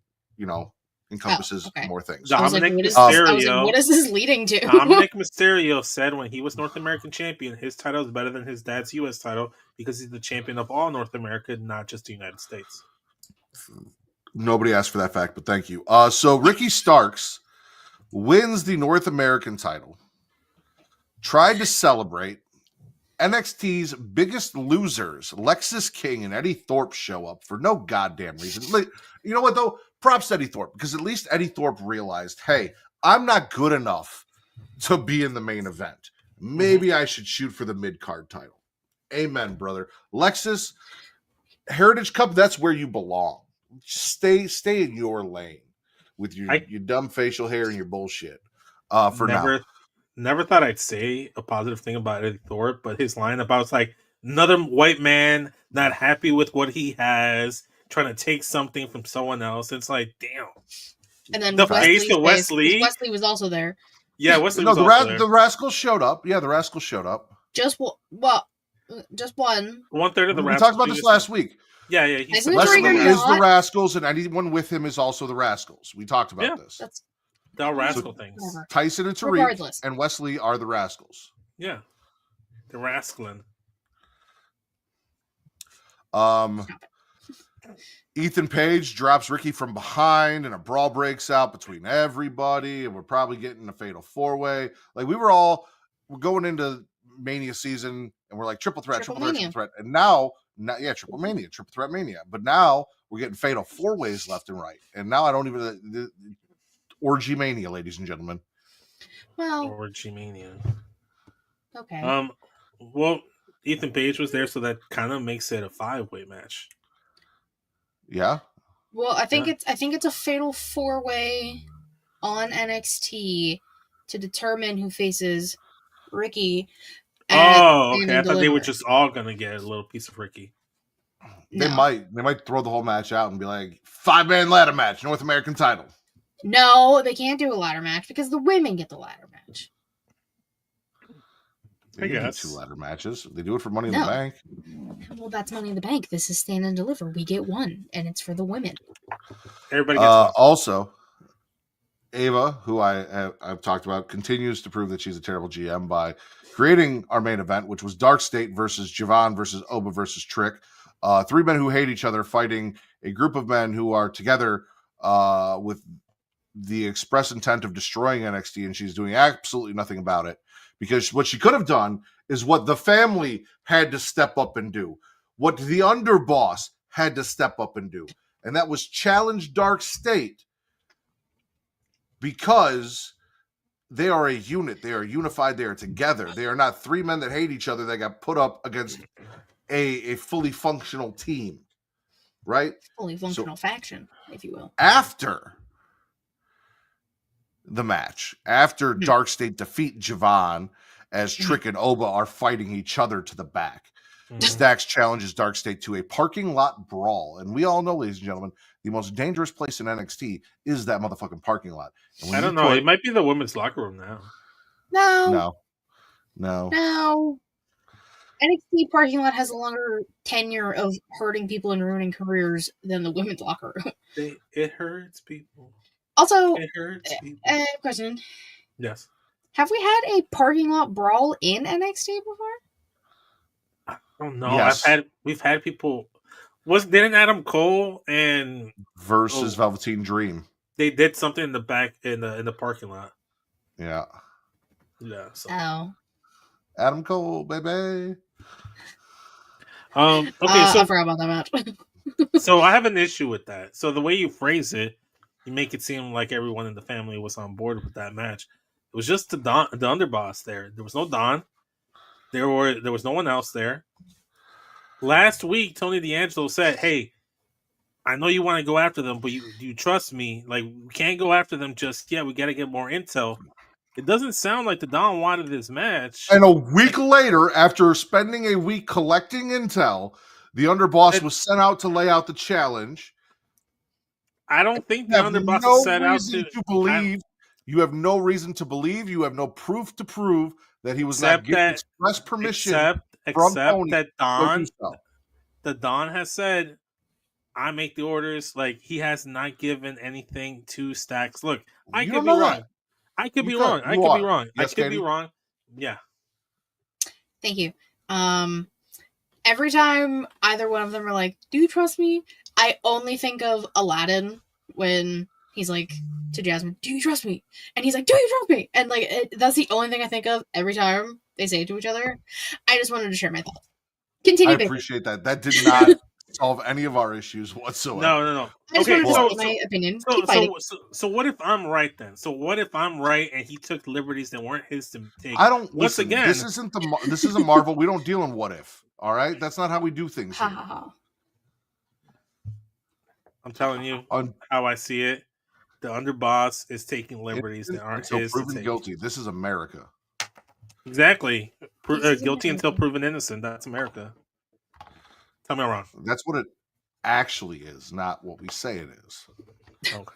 encompasses more things. Dominic Mysterio. What is this leading to? Dominic Mysterio said when he was North American champion, his title is better than his dad's U.S. title because he's the champion of all North America, not just the United States. Nobody asked for that fact, but thank you. So Ricky Starks wins the North American title, tried to celebrate. NXT's biggest losers, Lexis King and Eddie Thorpe, show up for no goddamn reason. You know what, though? Props to Eddie Thorpe, because at least Eddie Thorpe realized, hey, I'm not good enough to be in the main event. Maybe I should shoot for the mid-card title. Amen, brother. Lexis, Heritage Cup, that's where you belong. Stay in your lane with your dumb facial hair and your bullshit for now. Never thought I'd say a positive thing about Eddie Thorpe, but his line about it's like another white man not happy with what he has, trying to take something from someone else. It's like, damn. And then the face to Wesley. Wesley was also there. Yeah, Wesley was also there. The Rascals showed up. Yeah, the Rascals showed up. Just one. 1/3 of the Rascals. We talked about this last week. Yeah. Wesley is the Rascals, and anyone with him is also the Rascals. We talked about this. That's the Rascal things. Tyson and Tariq and Wesley are the Rascals. Yeah, the Rascalin. Ethan Page drops Ricky from behind, and a brawl breaks out between everybody, and we're probably getting a fatal 4-way. Like, we're going into Mania season, and we're like triple threat, and now triple mania, triple threat mania. But now we're getting fatal 4-ways left and right, and now I don't even orgy mania, ladies and gentlemen. Well, orgy mania. Okay. Well, Ethan Page was there, so that kind of makes it a 5-way match. Yeah. Well, I think it's a fatal 4-way on NXT to determine who faces Ricky. Oh, okay. I thought they were just all gonna get a little piece of Ricky. They might throw the whole match out and be like 5-man ladder match, North American title. No, they can't do a ladder match because the women get the ladder match. They do 2 ladder matches. They do it for Money in the Bank. Well, that's Money in the Bank. This is Stand and Deliver. We get 1, and it's for the women. Everybody gets 1. Also, Ava, who I've talked about, continues to prove that she's a terrible GM by creating our main event, which was Dark State versus Javon versus Oba versus Trick. 3 men who hate each other fighting a group of men who are together with the express intent of destroying NXT, and she's doing absolutely nothing about it. Because what she could have done is what the family had to step up and do, what the underboss had to step up and do, and that was challenge Dark State because they are a unit. They are unified. They are together. They are not 3 men that hate each other that got put up against a fully functional team, right? Fully functional faction, if you will. After the match, after Dark State defeat Javon, as Trick and Oba are fighting each other to the back, Stacks challenges Dark State to a parking lot brawl. And we all know, ladies and gentlemen, the most dangerous place in NXT is that motherfucking parking lot. I don't know. It might be the women's locker room now. No. NXT parking lot has a longer tenure of hurting people and ruining careers than the women's locker room. It hurts people. Also, it hurts people. Question. Yes. Have we had a parking lot brawl in NXT before? I don't know. Yes. We've had people. Didn't Adam Cole and versus Velveteen Dream? They did something in the back in the parking lot. Yeah. Yeah. So. Adam Cole, baby. Okay, so I forgot about that match. So I have an issue with that. So the way you phrase it, you make it seem like everyone in the family was on board with that match. It was just the underboss there. There was no Don. There was no one else there. Last week, Tony D'Angelo said, "Hey, I know you want to go after them, but you trust me. Like, we can't go after them just yet. We got to get more intel." It doesn't sound like the Don wanted this match. And a week later, after spending a week collecting intel, the underboss was sent out to lay out the challenge. I don't think the underboss was sent out to believe. You have no reason to believe. You have no proof to prove that he was not given express permission from Tony that Don. The Don has said, "I make the orders." Like, he has not given anything to Stacks. Look, I could be wrong. I could be wrong. I could be wrong. I could be wrong. Yeah. Thank you. Every time either one of them are like, "Do you trust me?" I only think of Aladdin when he's like to Jasmine, "Do you trust me?" And he's like, "Do you trust me?" And like that's the only thing I think of every time they say it to each other. I just wanted to share my thoughts. Continue. I appreciate that. That did not solve any of our issues whatsoever. No. Okay, so my opinion. So what if I'm right then? So what if I'm right and he took liberties that weren't his to take? I don't. Listen, again, this isn't Marvel. We don't deal in what if. All right, that's not how we do things. Ha. I'm telling you how I see it. The underboss is taking liberties that aren't his. Proven guilty. This is America. Exactly. Guilty until proven innocent. That's America. Tell me I'm wrong. That's what it actually is, not what we say it is. Okay.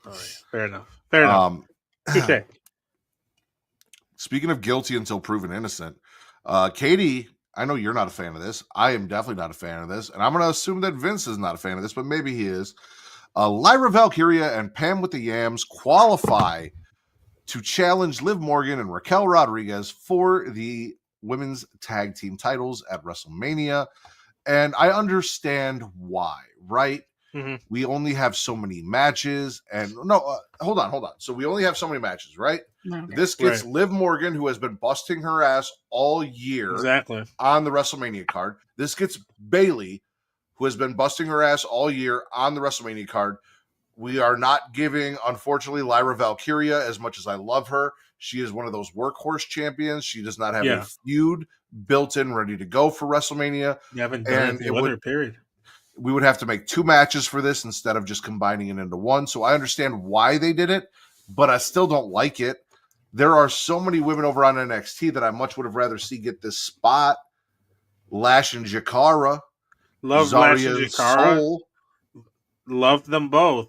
All right. Fair enough. Okay. Speaking of guilty until proven innocent, Katie, I know you're not a fan of this. I am definitely not a fan of this. And I'm going to assume that Vince is not a fan of this, but maybe he is. Lyra Valkyria and Pam with the Yams qualify to challenge Liv Morgan and Raquel Rodriguez for the women's tag team titles at WrestleMania. And I understand why, right? Mm-hmm. We only have so many matches. And hold on. So we only have so many matches, right? Okay. This gets Liv Morgan, who has been busting her ass all year on the WrestleMania card. This gets Bayley, who has been busting her ass all year on the WrestleMania card. We are not giving, unfortunately, Lyra Valkyria as much as I love her. She is one of those workhorse champions. She does not have a feud built in, ready to go for WrestleMania. You haven't done it with her, period. We would have to make 2 matches for this instead of just combining it into one. So I understand why they did it, but I still don't like it. There are so many women over on NXT that I much would have rather see get this spot. Lash and Jakara. Love Lash and Jakara. Love them both,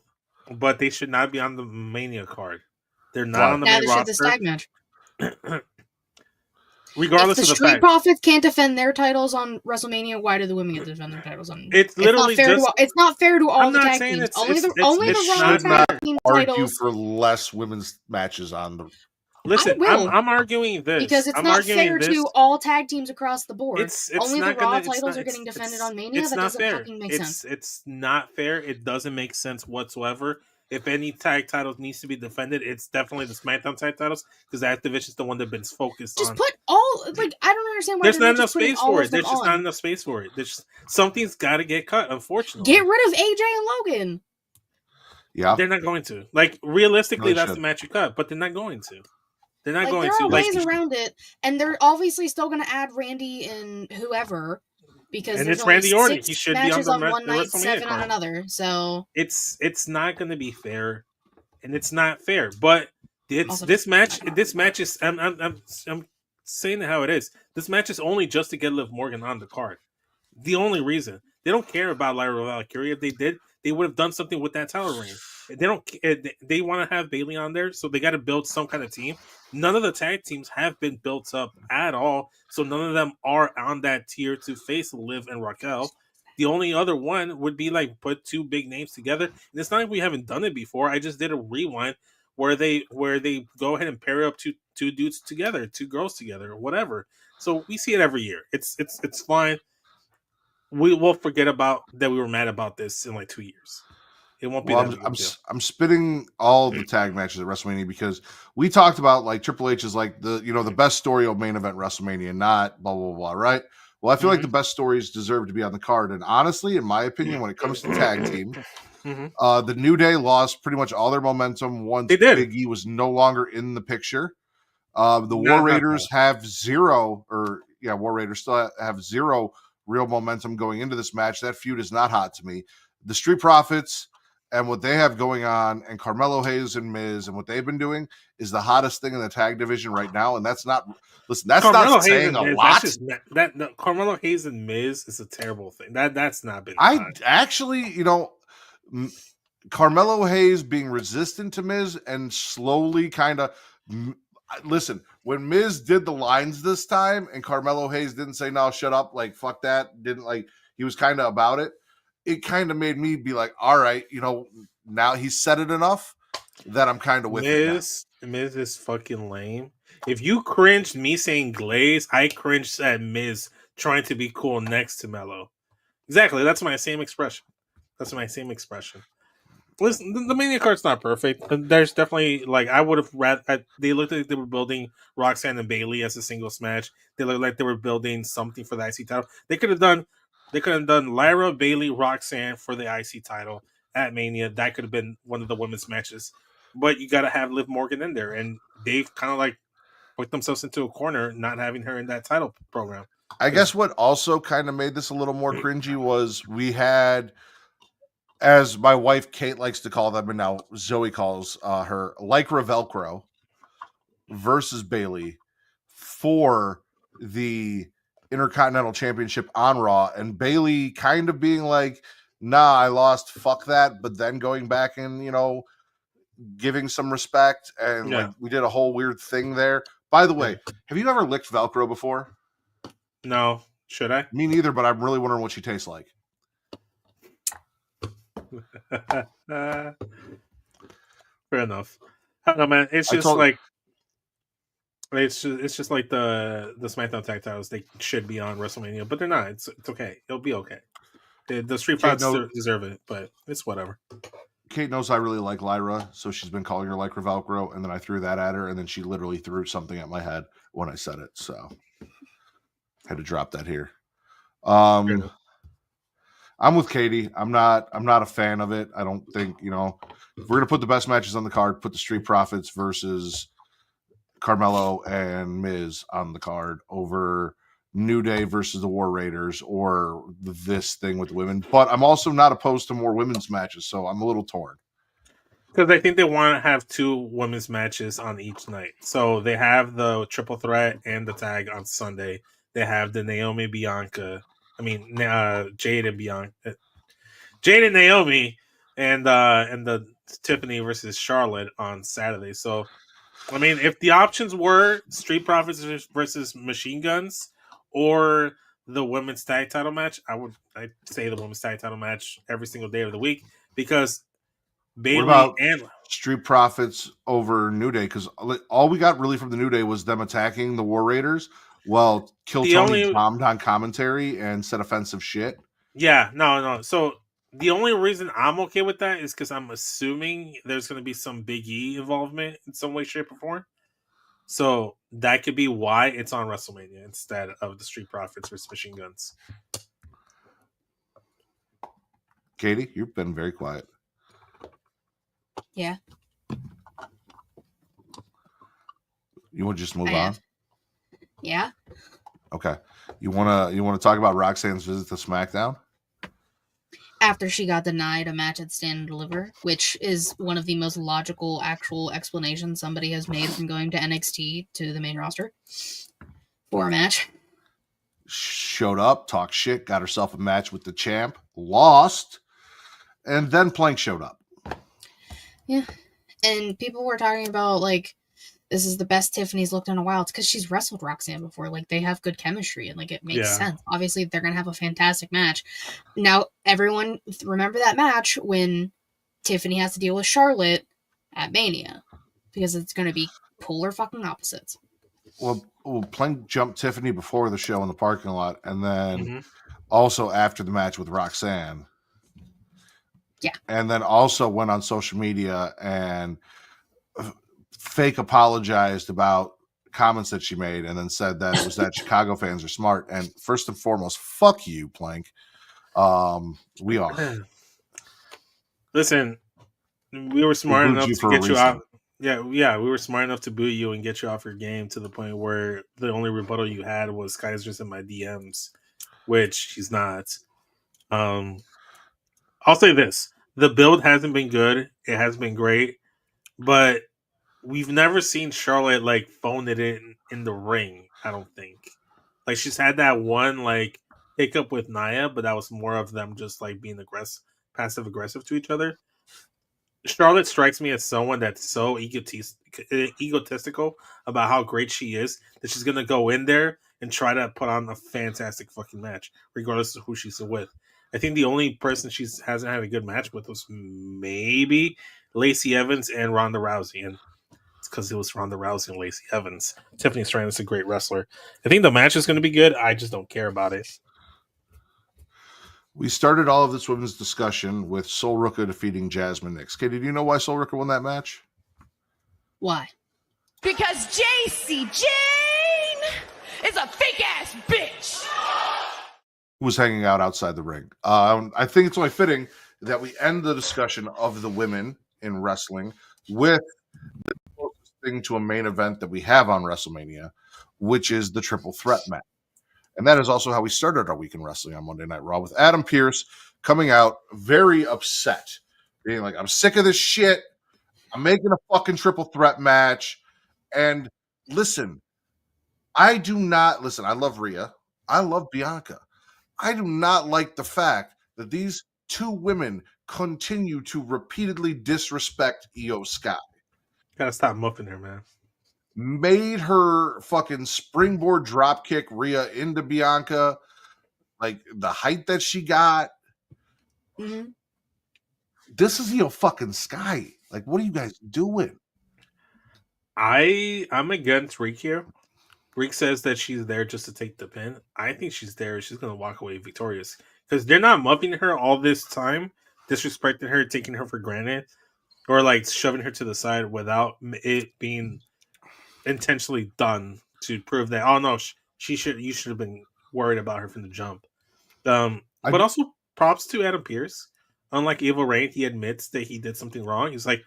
but they should not be on the Mania card. They're not on the main roster. This tag match. Regardless if the of the Street Profits can't defend their titles on WrestleMania, why do the women get to defend their titles on? It's literally it's not fair to all the tag teams. Only the Raw tag team titles. Argue for less women's matches on the. Listen, I'm arguing this because it's not fair to all tag teams across the board. Only the Raw titles are getting defended on Mania. That doesn't fucking make sense. It's not fair. It doesn't make sense whatsoever. If any tag titles needs to be defended, it's definitely the SmackDown tag titles because that division is the one that's been focused on. Just put all I don't understand why there's not enough space for it. There's just not enough space for it. Something's got to get cut. Unfortunately, get rid of AJ and Logan. Yeah, they're not going to. Realistically, that's the match you cut, but they're not going to. They're not going to. There are ways around it, and they're obviously still going to add Randy and whoever. Because and it's Randy Orton. He should be on one night, 7 on another. So it's not going to be fair, and it's not fair. But this match is. I'm saying it how it is. This match is only just to get Liv Morgan on the card. The only reason they don't care about Lyra Valkyria. If they did, they would have done something with that title reign. They don't. They want to have Bayley on there, so they got to build some kind of team. None of the tag teams have been built up at all, so none of them are on that tier to face Liv and Raquel. The only other one would be put 2 big names together. And it's not like we haven't done it before. I just did a rewind where they go ahead and pair up two dudes together, 2 girls together, or whatever. So we see it every year. It's fine. We will forget about that. We were mad about this in 2 years. It won't be. I'm spitting all the tag matches at WrestleMania because we talked about Triple H is the best story of main event WrestleMania, not blah blah blah, right? Well, I feel like the best stories deserve to be on the card, and honestly, in my opinion, when it comes to tag team, the New Day lost pretty much all their momentum once Big E was no longer in the picture. The War Raiders have zero, War Raiders still have zero real momentum going into this match. That feud is not hot to me. The Street Profits and what they have going on, and Carmelo Hayes and Miz, and what they've been doing is the hottest thing in the tag division right now. And that's not not saying a lot. Carmelo Hayes and Miz is a terrible thing. That's not been. Actually, Carmelo Hayes being resistant to Miz and slowly kind of listen. When Miz did the lines this time, and Carmelo Hayes didn't say no, shut up, fuck that, didn't he was kind of about it. It kind of made me be all right, now he's said it enough that I'm kind of with Miz is fucking lame. If you cringed me saying Glaze, I cringed at Miz trying to be cool next to Mello. Exactly. That's my same expression. Listen, the Mania card's not perfect. There's definitely I would have they looked like they were building Roxanne and Bayley as a singles match. They looked like they were building something for the IC title. They could have done Lyra, Bayley, Roxanne for the IC title at Mania. That could have been one of the women's matches. But you got to have Liv Morgan in there. And they've kind of put themselves into a corner not having her in that title program. I guess what also kind of made this a little more cringy was we had, as my wife Kate likes to call them, and now Zoe calls her, Lycra Velcro versus Bayley for the Intercontinental Championship on Raw, and Bayley kind of being nah, I lost, fuck that. But then going back and, giving some respect, and like we did a whole weird thing there. By the way, have you ever licked Velcro before? No. Should I? Me neither, but I'm really wondering what she tastes like. Fair enough. I don't know, man. It's just like it's just like the SmackDown tag titles. They should be on WrestleMania, but they're not. It's okay. It'll be okay. The Street Profits deserve it, but it's whatever. Kate knows I really like Lyra, so she's been calling her Lycra Velcro, and then I threw that at her, and then she literally threw something at my head when I said it. So had to drop that here. I'm with Katie. I'm not a fan of it. I don't think, if we're gonna put the best matches on the card, put the Street Profits versus Carmelo and Miz on the card over New Day versus the War Raiders or this thing with the women. But I'm also not opposed to more women's matches, so I'm a little torn. Because I think they want to have 2 women's matches on each night. So they have the triple threat and the tag on Sunday. They have the Naomi Bianca. Jade and Bianca. Jade and Naomi and the Tiffany versus Charlotte on Saturday. So, if the options were Street Profits versus Machine Guns or the women's tag title match, I'd say the women's tag title match every single day of the week because Bayley and Street Profits over New Day, because all we got really from the New Day was them attacking the War Raiders. Well, Tony bombed on commentary and said offensive shit. Yeah, no. So the only reason I'm okay with that is because I'm assuming there's going to be some Big E involvement in some way, shape, or form. So that could be why it's on WrestleMania instead of the Street Profits versus Machine Guns. Katie, you've been very quiet. Yeah. You want to just move on? Yeah. Okay. You want to talk about Roxanne's visit to SmackDown? After she got denied a match at Stand and Deliver, which is one of the most logical actual explanations somebody has made from going to NXT to the main roster for a match. Showed up, talked shit, got herself a match with the champ, lost, and then Plank showed up. Yeah. And people were talking about, this is the best Tiffany's looked in a while. It's because she's wrestled Roxanne before. They have good chemistry, and, it makes sense. Obviously, they're going to have a fantastic match. Now, everyone remember that match when Tiffany has to deal with Charlotte at Mania, because it's going to be polar fucking opposites. Well, Plank jumped Tiffany before the show in the parking lot, and then also after the match with Roxanne. Yeah. And then also went on social media and fake apologized about comments that she made, and then said that it was that Chicago fans are smart. And first and foremost, fuck you, Plank. We are. Listen, we were smart enough to get you out. Yeah, we were smart enough to boo you and get you off your game to the point where the only rebuttal you had was Kaiser's in my DMs, which he's not. I'll say this. The build hasn't been good. It has been great. But we've never seen Charlotte phone it in the ring, I don't think. She's had that one hiccup with Nia, but that was more of them just being passive aggressive to each other. Charlotte strikes me as someone that's so egotistical about how great she is that she's gonna go in there and try to put on a fantastic fucking match, regardless of who she's with. I think the only person she hasn't had a good match with was maybe Lacey Evans and Ronda Rousey, and it's because it was Ronda Rousey and Lacey Evans. Tiffany Stratton's a great wrestler. I think the match is going to be good. I just don't care about it. We started all of this women's discussion with Sol Ruka defeating Jasmine Nix. Katie, do you know why Sol Ruka won that match? Why? Because JC Jane is a fake-ass bitch. Who was hanging out outside the ring. I think it's only fitting that we end the discussion of the women in wrestling with the closest thing to a main event that we have on WrestleMania, which is the triple threat match. And that is also how we started our week in wrestling on Monday Night Raw, with Adam Pearce coming out very upset, being like, I'm sick of this shit. I'm making a fucking triple threat match. And listen, I love Rhea. I love Bianca. I do not like the fact that these two women continue to repeatedly disrespect Io Sky. Gotta stop muffing her, man. Made her fucking springboard dropkick Rhea into Bianca, like the height that she got. Mm-hmm. This is Io fucking Sky. Like, what are you guys doing? I'm against Reek here. Reek says that she's there just to take the pin. I think she's there. She's going to walk away victorious. Because they're not muffing her all this time, disrespecting her, taking her for granted, or like shoving her to the side without it being intentionally done to prove that, oh no, you should have been worried about her from the jump. But also props to Adam Pearce. Unlike Evil Reign, he admits that he did something wrong. He's like,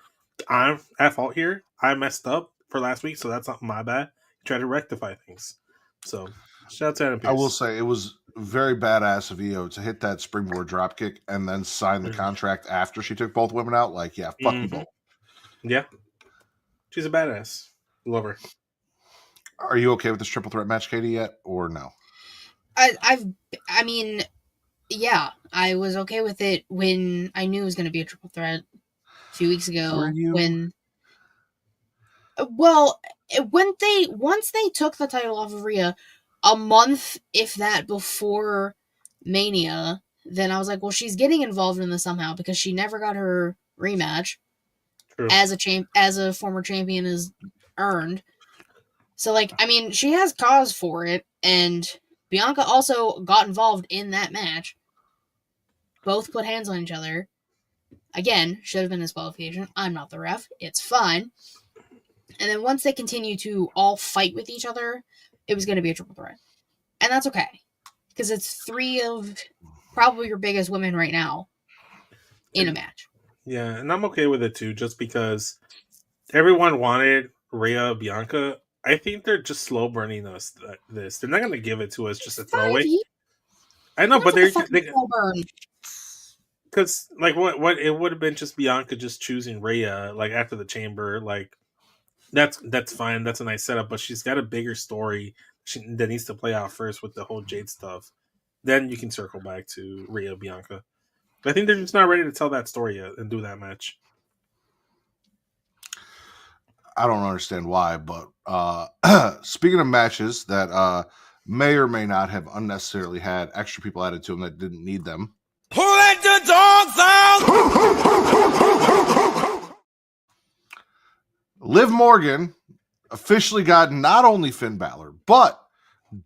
I'm at fault here. I messed up for last week, so that's not my bad. Try to rectify things. So, shout out to Adam Pearce. I will say it was very badass of Io to hit that springboard dropkick and then sign the contract after she took both women out. Like, yeah, fuck you both. Yeah. She's a badass. Love her. Are you okay with this triple threat match, Katie, yet, or no? I mean, yeah, I was okay with it when I knew it was going to be a triple threat a few weeks ago. Were you? Once they took the title off of Rhea, a month, if that, before Mania, then I was like, well, she's getting involved in this somehow because she never got her rematch. True. As a former champion is earned. So, like, I mean, she has cause for it, and Bianca also got involved in that match. Both put hands on each other. Again, should have been disqualification. I'm not the ref. It's fine. And then once they continue to all fight with each other, it was going to be a triple threat. And that's okay. Because it's three of probably your biggest women right now in a match. Yeah, and I'm okay with it too, just because everyone wanted Rhea Bianca. I think they're just slow burning us. This they're not going to give it to us just a throwaway. I know, but they slow burn. Because like what it would have been just Bianca just choosing Rhea like after the chamber, like that's fine. That's a nice setup, but she's got a bigger story that needs to play out first with the whole Jade stuff. Then you can circle back to Rhea Bianca. But I think they're just not ready to tell that story yet and do that match. I don't understand why, but speaking of matches that may or may not have unnecessarily had extra people added to them that didn't need them. Who let the dogs out? Liv Morgan officially got not only Finn Balor, but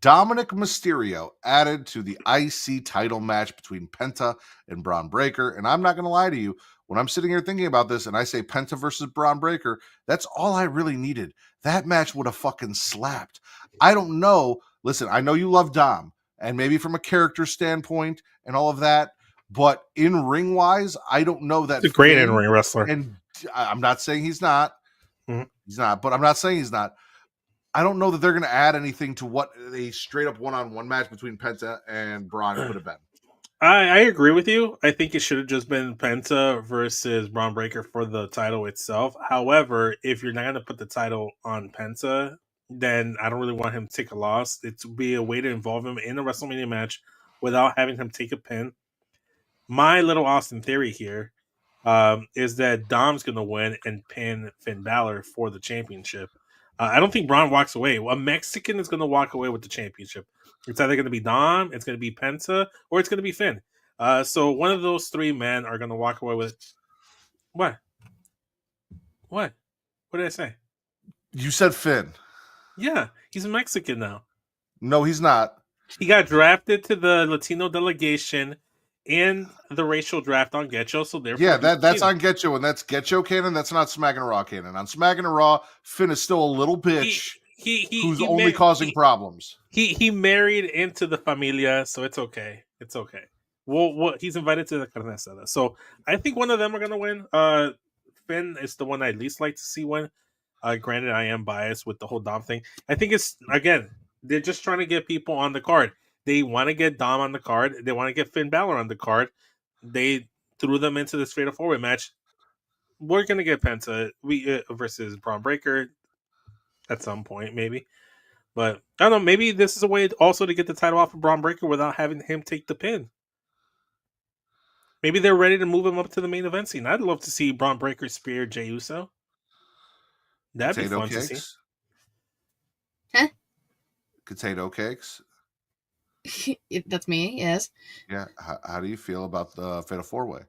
Dominic Mysterio added to the IC title match between Penta and Braun Breaker. And I'm not going to lie to you, when I'm sitting here thinking about this and I say Penta versus Braun Breaker, that's all I really needed. That match would have fucking slapped. I don't know. Listen, I know you love Dom, and maybe from a character standpoint and all of that, but in ring wise, I don't know that. He's a great in-ring wrestler. And I'm not saying he's not. Mm-hmm. He's not, but I'm not saying he's not. I don't know that they're going to add anything to what a straight up one-on-one match between Penta and Braun would have been. I agree with you. I think it should have just been Penta versus Braun Breaker for the title itself. However, if you're not going to put the title on Penta, then I don't really want him to take a loss. It would be a way to involve him in a WrestleMania match without having him take a pin. My little Austin theory here is that Dom's going to win and pin Finn Balor for the championship. I don't think Braun walks away. A Mexican is going to walk away with the championship. It's either going to be Dom, it's going to be Penta, or it's going to be Finn. So one of those three men are going to walk away with... What? What did I say? You said Finn. Yeah, he's a Mexican now. No, he's not. He got drafted to the Latino delegation in the racial draft on Getcho, so therefore... Yeah, that's on Getcho, and that's Getcho canon. That's not Smackin' It Raw canon. On Smackin' It Raw, Finn is still a little bitch who's only causing problems. He married into the familia, so it's okay. It's okay. Well, he's invited to the carne asada. So I think one of them are going to win. Finn is the one I'd least like to see win. Granted, I am biased with the whole Dom thing. I think it's, again, they're just trying to get people on the card. They want to get Dom on the card. They want to get Finn Balor on the card. They threw them into this fatal four-way match. We're going to get Penta versus Braun Breaker at some point, maybe. But I don't know. Maybe this is a way also to get the title off of Braun Breaker without having him take the pin. Maybe they're ready to move him up to the main event scene. I'd love to see Braun Breaker spear Jey Uso. That'd be fun to see. Huh? Potato cakes. That's me. Yes. Yeah. How do you feel about the Fatal 4-Way?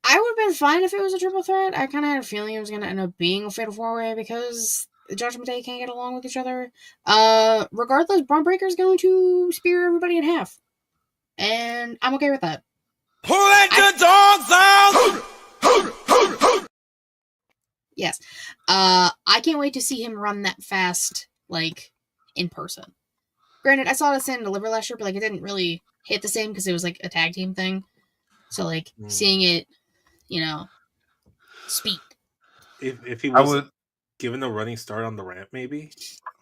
I would have been fine if it was a triple threat. I kind of had a feeling it was going to end up being a Fatal 4-Way because the Judgment Day can't get along with each other. Regardless, Braun Breaker is going to spear everybody in half. And I'm okay with that. Who let the dogs out? Yes. I can't wait to see him run that fast, like, in person. Granted, I saw it Stand and Deliver last year, but, like, it didn't really hit the same because it was, like, a tag team thing. So, seeing it, speed. If he was given a running start on the ramp, maybe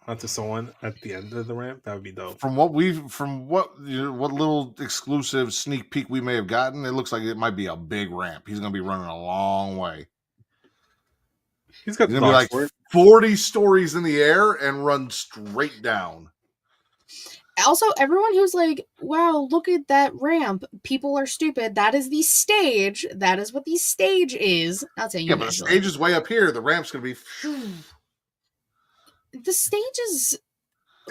onto someone at the end of the ramp, that would be dope. From what little exclusive sneak peek we may have gotten, it looks like it might be a big ramp. He's going to be running a long way. He's going to be like 40 stories in the air and run straight down. Also, everyone who's like, wow, look at that ramp. People are stupid. That is the stage. That is what the stage is. Not saying but the stage is way up here. The ramp's going to be... The stage is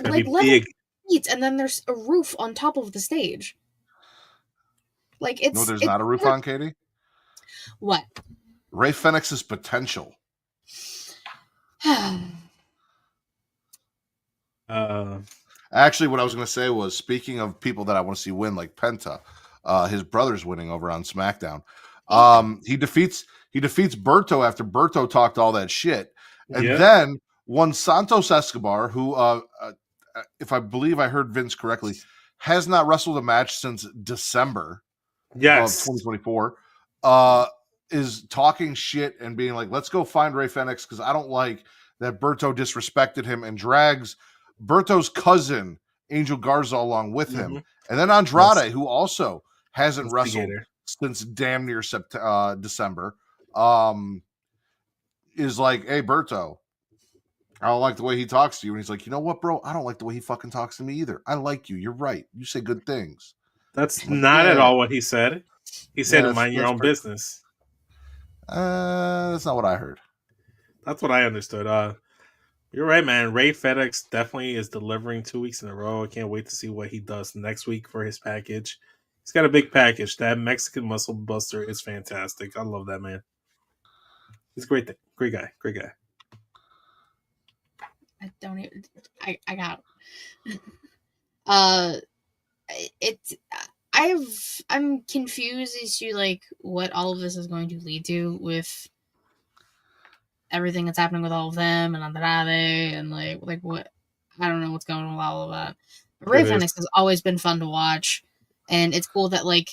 like level feet, and then there's a roof on top of the stage. Like, it's... No, there's not a roof on, Katie? What? Rey Fenix's potential. Actually, what I was going to say was, speaking of people that I want to see win, like Penta, his brother's winning over on SmackDown. He defeats Berto after Berto talked all that shit, and then won Santos Escobar, who, if I believe I heard Vince correctly, has not wrestled a match since December of 2024. Is talking shit and being like, let's go find Rey Fenix because I don't like that Berto disrespected him, and drags Berto's cousin Angel Garza along with him. And then Andrade, who also hasn't wrestled since damn near December, is like, hey, Berto, I don't like the way he talks to you. And he's like, you know what, bro? I don't like the way he fucking talks to me either. I like you. You're right. You say good things. That's not at all what he said. He said, mind your own business. That's not what I heard. That's what I understood. You're right, man. Rey Fenix definitely is delivering 2 weeks in a row. I can't wait to see what he does next week for his package. He's got a big package. That Mexican Muscle Buster is fantastic. I love that man. He's a great guy. Great guy. I don't even... I got it. I'm confused as to, like, what all of this is going to lead to with everything that's happening with all of them and Andrade and like what, I don't know what's going on with all of that. But Rey Fenix has always been fun to watch, and it's cool that, like,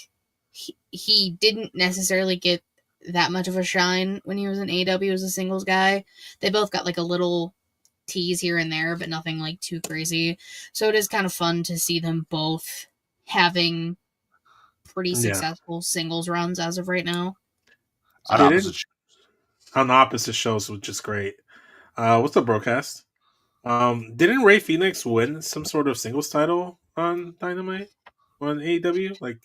he didn't necessarily get that much of a shine when he was in AEW as a singles guy. They both got, like, a little tease here and there, but nothing, like, too crazy. So it is kind of fun to see them both having pretty successful singles runs as of right now. On opposite shows, which is great. What's the broadcast? Didn't Rey Fenix win some sort of singles title on Dynamite on AEW? Like,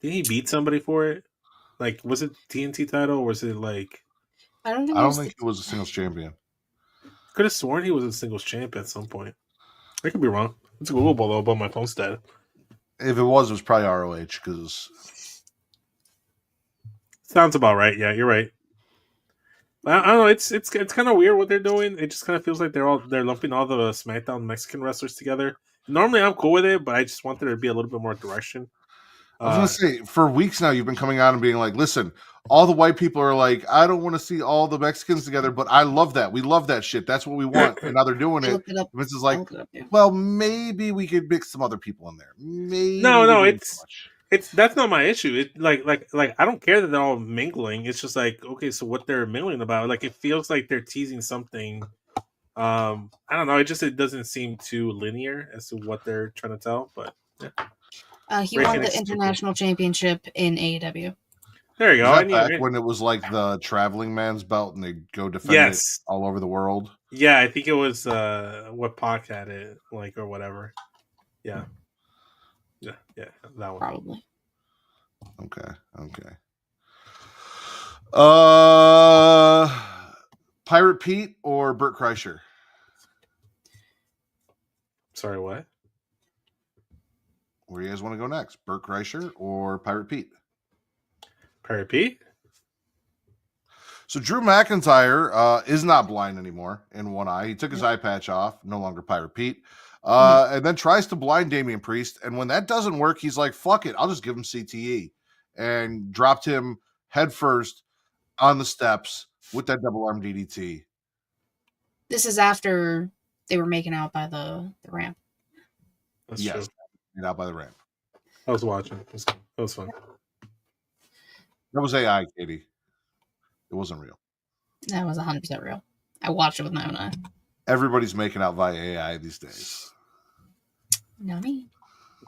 did he beat somebody for it? Like, was it TNT title or was it like? I don't think he was a singles champion. Could have sworn he was a singles champ at some point. I could be wrong. It's Googleable though, about my phone stat. If it was probably ROH because sounds about right. Yeah, you're right. I don't know. It's kind of weird what they're doing. It just kind of feels like they're lumping all the SmackDown Mexican wrestlers together. Normally, I'm cool with it, but I just want there to be a little bit more direction. I was going to say, for weeks now, you've been coming out and being like, listen, all the white people are like, I don't want to see all the Mexicans together, but I love that. We love that shit. That's what we want. And now they're doing it. Vince is like, well, maybe we could mix some other people in there. Maybe no, that's not my issue. It like I don't care that they're all mingling. It's just like, okay, so what they're mingling about, like, it feels like they're teasing something. I don't know. It doesn't seem too linear as to what they're trying to tell. But yeah. He won the international championship in AEW. There you go. Was that back when it was like the traveling man's belt and they go defend it all over the world? Yeah, I think it was what Pac had it, like, or whatever. Yeah. Yeah, that one. Probably. Okay. Pirate Pete or Burt Kreischer? Sorry, what? Where do you guys want to go next? Burt Kreischer or Pirate Pete? Pirate Pete? So Drew McIntyre is not blind anymore in one eye. He took his eye patch off, no longer Pirate Pete. And then tries to blind Damian Priest. And when that doesn't work, he's like, fuck it, I'll just give him CTE. And dropped him headfirst on the steps with that double arm DDT. This is after they were making out by the ramp. That's yes, true. made out by the ramp. I was watching. That was fun. That was AI, Katie. It wasn't real. That was 100% real. I watched it with my own eye. Everybody's making out via AI these days. Not me.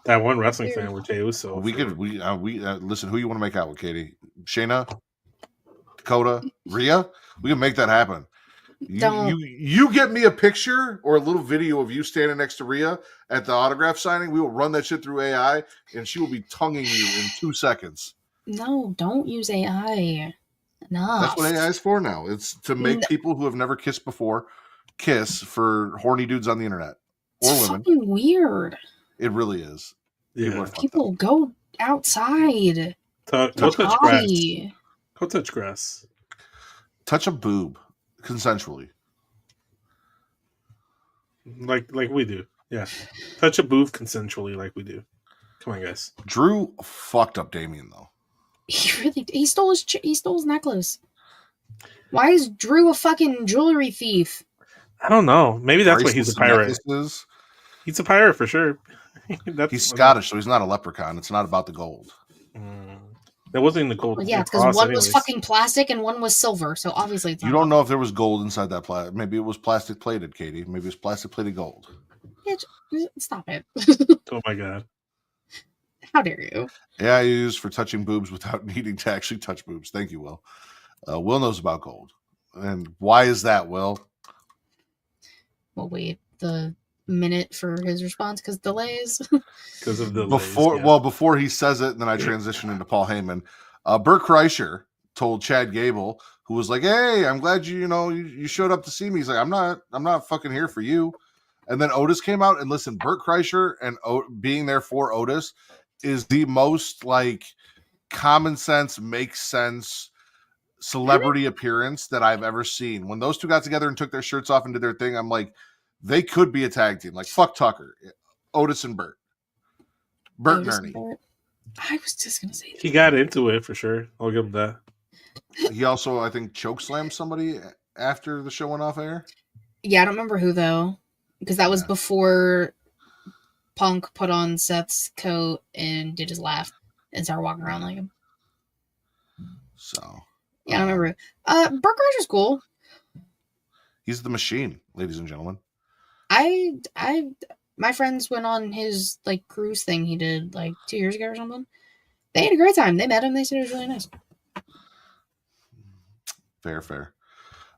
That one wrestling fan with Jey Uso. We listen. Who you want to make out with, Katie? Shayna, Dakota, Rhea. We can make that happen. You get me a picture or a little video of you standing next to Rhea at the autograph signing. We will run that shit through AI, and she will be tonguing you in 2 seconds. No, don't use AI. No, that's what AI is for now. It's to make people who have never kissed before kiss for horny dudes on the internet or it's women. Fucking weird. It really is. Yeah. People go outside. Go touch grass. Go touch grass. Touch a boob consensually. Like we do. Yeah. Touch a boob consensually like we do. Come on, guys. Drew fucked up Damian though. He stole his necklace. Why is Drew a fucking jewelry thief? I don't know. Maybe that's why he's a pirate. He's a pirate for sure. He's Scottish, so he's not a leprechaun. It's not about the gold. That wasn't the gold. Well, yeah, because one was fucking plastic and one was silver. So obviously, it's not. You don't know if there was gold inside that plastic. Maybe it was plastic plated, Katie. Maybe it was plastic plated gold. Yeah, stop it. Oh my god! How dare you? AI used for touching boobs without needing to actually touch boobs. Thank you, Will. Will knows about gold, and why is that, Will? Well, wait the minute for his response because delays. Because of delays. Before he says it, and then I transition into Paul Heyman. Burt Kreischer told Chad Gable, who was like, "Hey, I'm glad you showed up to see me." He's like, "I'm not fucking here for you." And then Otis came out and listen. Burt Kreischer and being there for Otis is the most like common sense, makes sense celebrity appearance that I've ever seen. When those two got together and took their shirts off and did their thing, I'm like, they could be a tag team. Like, fuck Tucker. Otis and Burt. Burt and Ernie. I was just going to say that. He got into it for sure. I'll give him that. He also, I think, chokeslammed somebody after the show went off air. Yeah, I don't remember who, though. Because that was before Punk put on Seth's coat and did his laugh and started walking around like him. So. Yeah, I don't remember. Burt Kreischer's cool. He's the machine, ladies and gentlemen. My friends went on his like cruise thing he did like 2 years ago or something. They had a great time. They met him. They said it was really nice. Fair.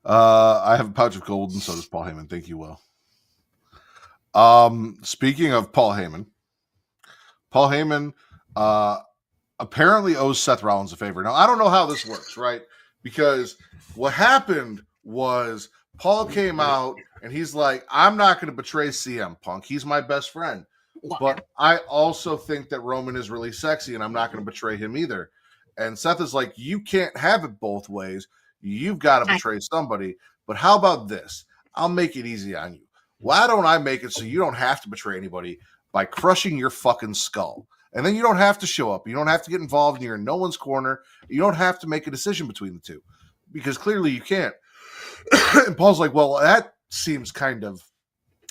I have a pouch of gold, and so does Paul Heyman. Thank you, Will. Speaking of Paul Heyman apparently owes Seth Rollins a favor. Now, I don't know how this works, right? Because what happened was Paul came out and he's like, I'm not going to betray CM Punk. He's my best friend. But I also think that Roman is really sexy and I'm not going to betray him either. And Seth is like, you can't have it both ways. You've got to betray somebody. But how about this? I'll make it easy on you. Why don't I make it so you don't have to betray anybody by crushing your fucking skull? And then you don't have to show up. You don't have to get involved and you're in no one's corner. You don't have to make a decision between the two because clearly you can't. And Paul's like, well, that seems kind of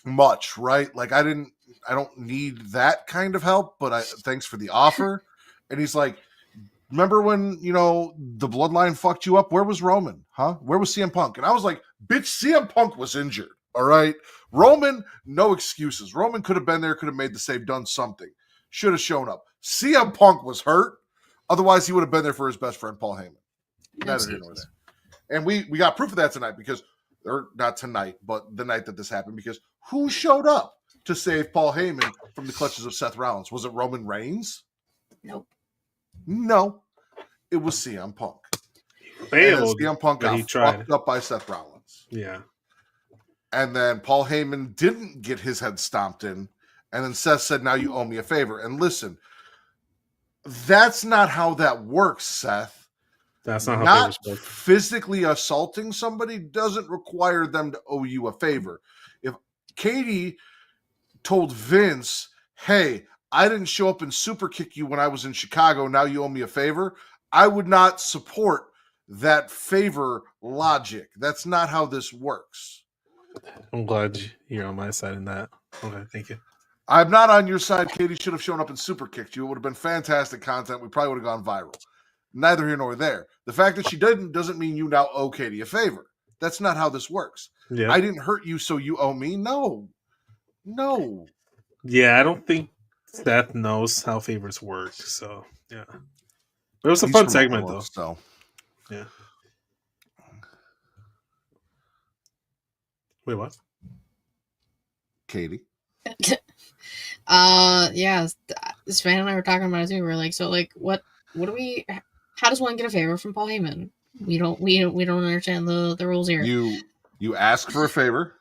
much, right? Like I don't need that kind of help, but thanks for the offer. And he's like, remember when, the bloodline fucked you up? Where was Roman? Huh? Where was CM Punk? And I was like, bitch, CM Punk was injured. All right. Roman, no excuses. Roman could have been there, could have made the save, done something. Should have shown up. CM Punk was hurt. Otherwise, he would have been there for his best friend, Paul Heyman. Neither here nor there. And we got proof of that tonight because, or not tonight, but the night that this happened, because who showed up to save Paul Heyman from the clutches of Seth Rollins? Was it Roman Reigns? Nope. No. It was CM Punk. Failed. CM Punk got fucked up by Seth Rollins. Yeah. And then Paul Heyman didn't get his head stomped in. And then Seth said, now you owe me a favor. And listen, that's not how that works, Seth. That's not how favors work. Physically assaulting somebody doesn't require them to owe you a favor. If Katie told Vince, hey, I didn't show up and super kick you when I was in Chicago, now you owe me a favor, I would not support that favor logic. That's not how this works. I'm glad you're on my side in that. Okay, thank you. I'm not on your side. Katie should have shown up and super kicked you. It would have been fantastic content. We probably would have gone viral. Neither here nor there. The fact that she didn't doesn't mean you now owe Katie a favor. That's not how this works. Yeah. I didn't hurt you, so you owe me? No. Yeah, I don't think Seth knows how favors work. So, yeah. But it was a fun segment, though. So. Yeah. Wait, what? Katie. Yeah, Sven and I were talking about it too. We're like, so like, what do we? How does one get a favor from Paul Heyman? We don't understand the rules here. You ask for a favor,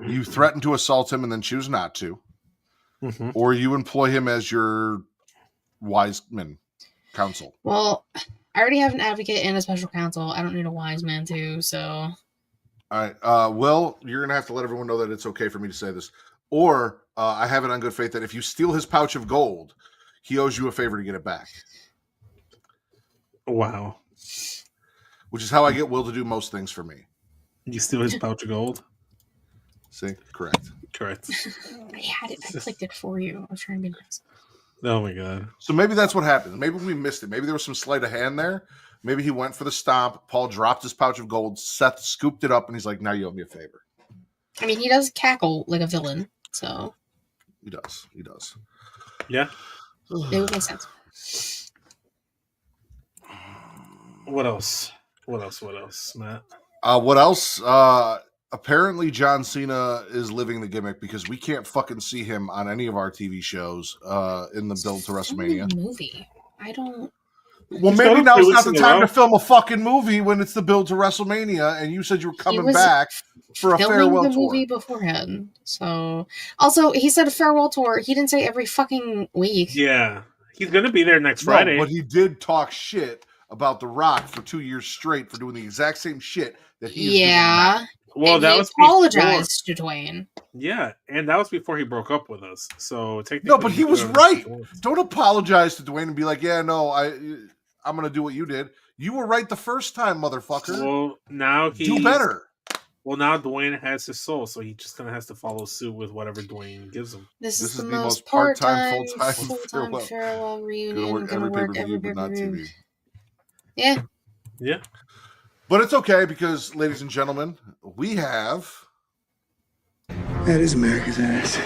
you threaten to assault him, and then choose not to, or you employ him as your wise man counsel. Well, I already have an advocate and a special counsel. I don't need a wise man too. So, all right. Will, you're gonna have to let everyone know that it's okay for me to say this. Or I have it on good faith that if you steal his pouch of gold, he owes you a favor to get it back. Wow. Which is how I get Will to do most things for me. You steal his pouch of gold? See? Correct. I had it. I clicked it for you. I was trying to be nice. Oh, my God. So maybe that's what happened. Maybe we missed it. Maybe there was some sleight of hand there. Maybe he went for the stomp. Paul dropped his pouch of gold. Seth scooped it up, and he's like, now you owe me a favor. I mean, he does cackle like a villain, so. He does. Yeah. It would make sense. What else, Matt? What else? Apparently John Cena is living the gimmick because we can't fucking see him on any of our TV shows in the build to WrestleMania. Movie. I don't. Well, maybe now's not the time to film a fucking movie when it's the build to WrestleMania, and you said you were coming back for a farewell tour. The movie beforehand. So, also, he said a farewell tour. He didn't say every fucking week. Yeah, he's gonna be there next Friday. But he did talk shit about The Rock for 2 years straight for doing the exact same shit that he is doing now. Well, and that he was apologized to Dwayne. Yeah, and that was before he broke up with us. So technically, no, but he was right. Don't apologize to Dwayne and be like, "Yeah, no, I'm going to do what you did. You were right the first time, motherfucker." Well, now do better. Well, now Dwayne has his soul, so he just kind of has to follow suit with whatever Dwayne gives him. This is the most part-time, full-time farewell reunion. Going to work every pay-per-view. Yeah. Yeah. But it's okay because, ladies and gentlemen, we have... That is America's ass.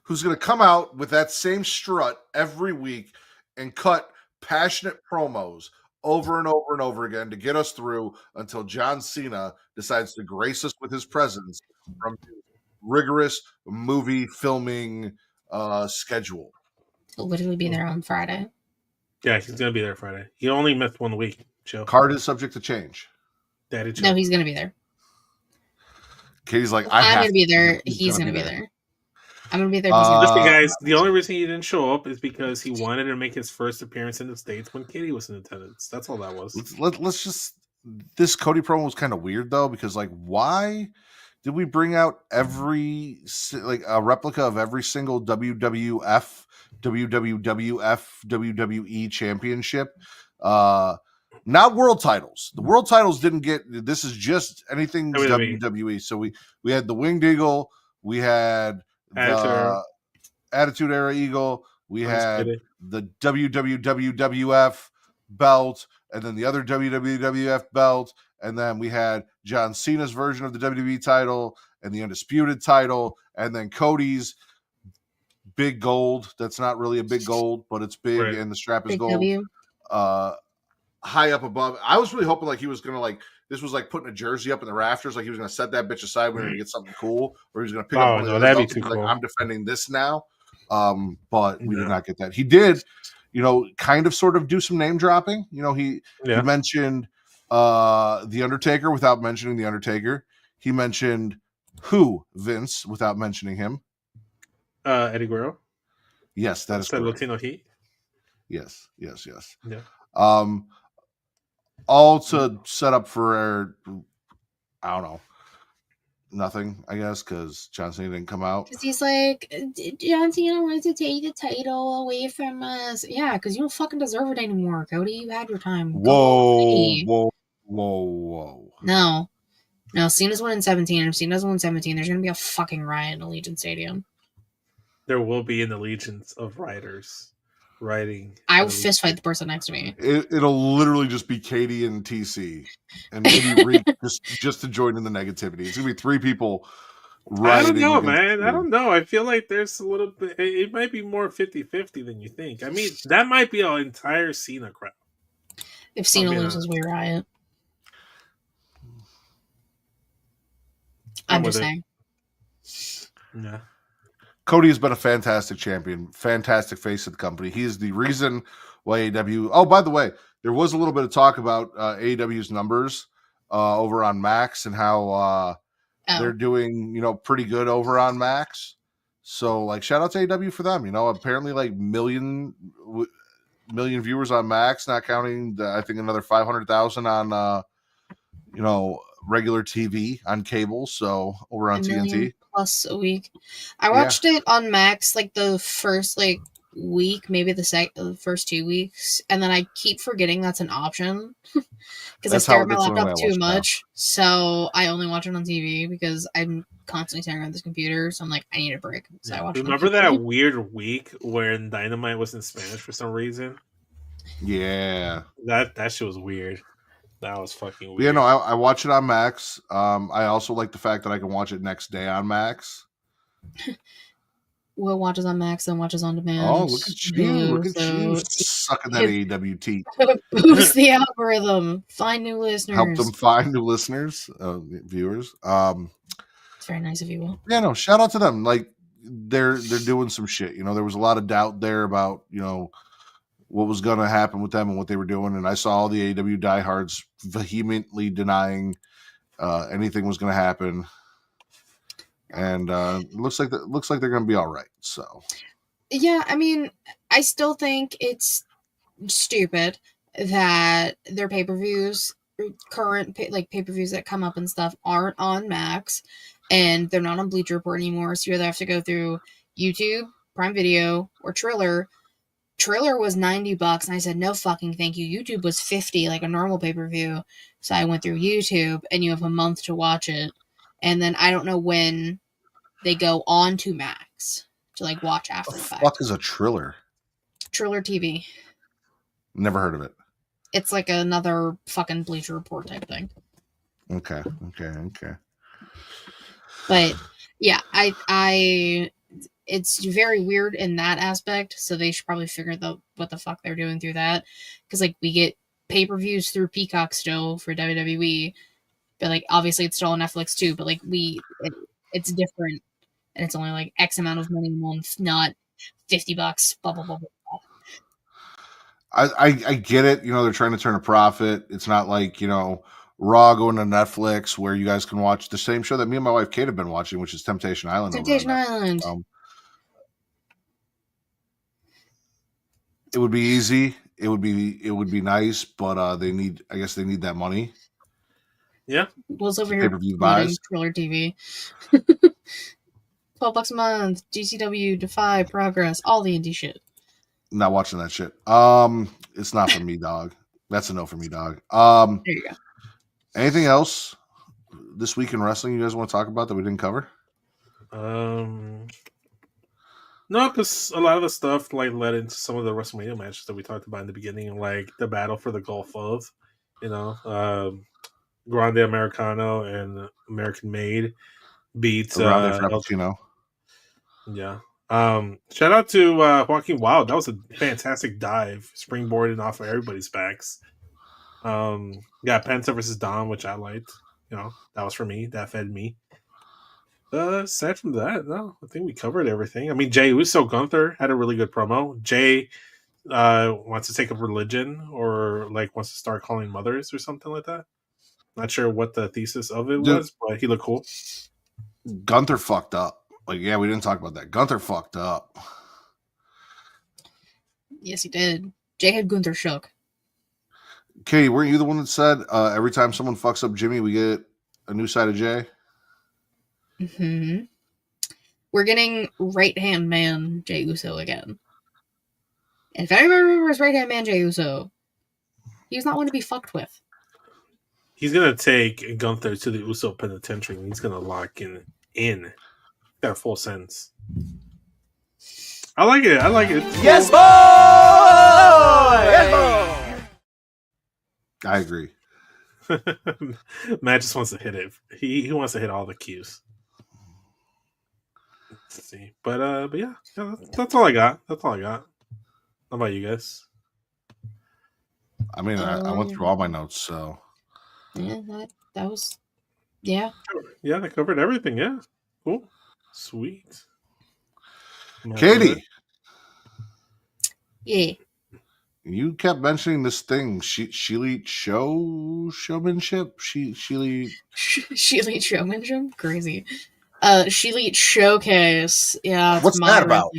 Who's going to come out with that same strut every week and cut passionate promos over and over and over again to get us through until John Cena decides to grace us with his presence from his rigorous movie filming schedule. He'll literally be there on Friday. Yeah, he's going to be there Friday. He only missed 1 week. Joe. Card is subject to change. No, he's going to be there. Katie's like, I'm going to be there. He's going to be there. I'm going to be there. Listen, guys, the only reason he didn't show up is because he wanted to make his first appearance in the States when Katie was in attendance. That's all that was. Let's just... This Cody promo was kind of weird, though, because, like, why did we bring out a replica of every single WWF, WWE championship? Not world titles. The world titles didn't get. This is just anything WWE. So we had the Winged Eagle. We had the Attitude Era Eagle. We had the WWF belt, and then the other WWF belt, and then we had John Cena's version of the WWE title and the Undisputed title, and then Cody's big gold. That's not really a big gold, but it's big, and the strap is gold. high up above. I was really hoping like he was gonna like this was like putting a jersey up in the rafters, like he was gonna set that bitch aside when we were gonna get something cool, or he was gonna pick up one of the other belts and be like, I'm defending this now. But we did not get that. He did, kind of sort of do some name dropping. He mentioned The Undertaker without mentioning The Undertaker. He mentioned Vince without mentioning him. Eddie Guerrero. Yes, that is correct. Latino Heat. Yes. Yeah. All to set up for, I don't know, nothing, I guess, because John Cena didn't come out. Because he's like, John Cena wants to take the title away from us. Yeah, because you don't fucking deserve it anymore, Cody. You had your time. Whoa. No, Cena's winning 17. And if Cena doesn't win 17, there's going to be a fucking riot in Allegiant Stadium. There will be in the legions of writers writing. I will fist fight the person next to me. It'll literally just be Katie and TC, and maybe Reek just to join in the negativity. It's gonna be 3 people. I don't know, man. I don't know. I feel like there's a little bit. It might be more 50-50 than you think. I mean, that might be an entire Cena crowd. If Cena loses, we riot. I'm just saying. Yeah. Cody has been a fantastic champion, fantastic face of the company. He is the reason why AEW. Oh, by the way, there was a little bit of talk about AEW's numbers over on Max and how they're doing, pretty good over on Max. So, like, shout out to AEW for them. Apparently, like million viewers on Max, not counting I think another 500,000 on regular TV on cable. So over on TNT. Plus a week. I watched it on Max like the first week, maybe the first 2 weeks, and then I keep forgetting that's an option because I stare at my laptop too much. Now. So I only watch it on TV because I'm constantly staring at this computer. So I'm like, I need a break. So I watch. Remember that weird week when Dynamite was in Spanish for some reason? Yeah, that shit was weird. That was fucking weird. Yeah, no, I watch it on Max. I also like the fact that I can watch it next day on Max. Will watches on Max and watches on demand. Oh, look at you. Look at you sucking that AEW teeth. Boost the algorithm. Find new listeners. Help them find new listeners, viewers. It's very nice of you, Will. Yeah, no, shout out to them. Like, they're doing some shit. There was a lot of doubt there about, what was going to happen with them and what they were doing. And I saw all the AEW diehards vehemently denying anything was going to happen. And it looks like they're going to be all right. So, yeah, I mean, I still think it's stupid that their pay-per-views, current pay-per-views that come up and stuff, aren't on Max, and they're not on Bleacher Report anymore. So you either have to go through YouTube, Prime Video, or Triller. Triller was $90, and I said, no fucking thank you. YouTube was $50, like a normal pay-per-view. So I went through YouTube, and you have a month to watch it. And then I don't know when they go on to Max to watch after the fact. What is a Triller? Triller TV. Never heard of it. It's like another fucking Bleacher Report type thing. Okay. But yeah, I it's very weird in that aspect, so they should probably figure out what the fuck they're doing through that. Because we get pay-per-views through Peacock still for WWE, but obviously it's still on Netflix too. But it's different, and it's only X amount of money a month, not $50. Blah blah blah blah. I get it. They're trying to turn a profit. It's not like Raw going to Netflix where you guys can watch the same show that me and my wife Kate have been watching, which is Temptation Island. Temptation Island. It would be easy. It would be nice, but they need that money. Yeah. Will's over here buys Triller TV. $12 a month, GCW, Defy, Progress, all the indie shit. Not watching that shit. It's not for me, dog. That's a no for me, dog. There you go. Anything else this week in wrestling you guys want to talk about that we didn't cover? No, because a lot of the stuff led into some of the WrestleMania matches that we talked about in the beginning, like the battle for the Gulf of, Grande Americano and American Made beat Frappuccino. Yeah. Shout out to Joaquin Wilde. That was a fantastic dive, springboarding off of everybody's backs. Got Penta versus Dom, which I liked. You know, that was for me. That fed me. Aside from that, no, I think we covered everything. I mean, Jey Uso, Gunther had a really good promo. Jey wants to take up religion or like wants to start calling mothers or something like that. Not sure what the thesis of it was, but he looked cool. Gunther fucked up. Like, yeah, we didn't talk about that. Gunther fucked up. Yes, he did. Jey had Gunther shook. Katie, weren't you the one that said every time someone fucks up Jimmy, we get a new side of Jey? Mm-hmm. We're getting right-hand man Jey Uso again. And if anyone remembers right-hand man Jey Uso, he's not one to be fucked with. He's going to take Gunther to the Uso penitentiary and he's going to lock in. Got a full sense. I like it. Yes, boy! Yes, boy! I agree. Matt just wants to hit it. He wants to hit all the cues. Let's see. But yeah, that's all I got. How about you guys? I mean, I went through all my notes, so. Yeah, that was... Yeah. Yeah, they covered everything, yeah. Cool. Sweet. Katie! Yeah. You kept mentioning this thing, Sheelite showmanship? Sheelite Showmanship? Crazy. Sheelite Showcase. Yeah, what's that about?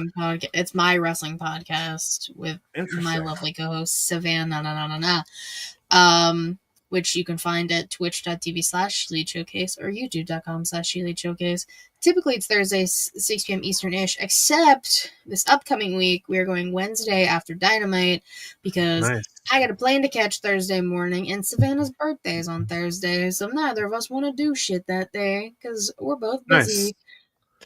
It's my wrestling podcast with my lovely co-host Savannah. Which you can find at twitch.tv/Sheelite Showcase or youtube.com/Sheelite Showcase. Typically, it's Thursdays, 6 p.m. Eastern-ish, except this upcoming week, we are going Wednesday after Dynamite because I got a plane to catch Thursday morning, and Savannah's birthday is on Thursday, so neither of us want to do shit that day because we're both busy. Nice.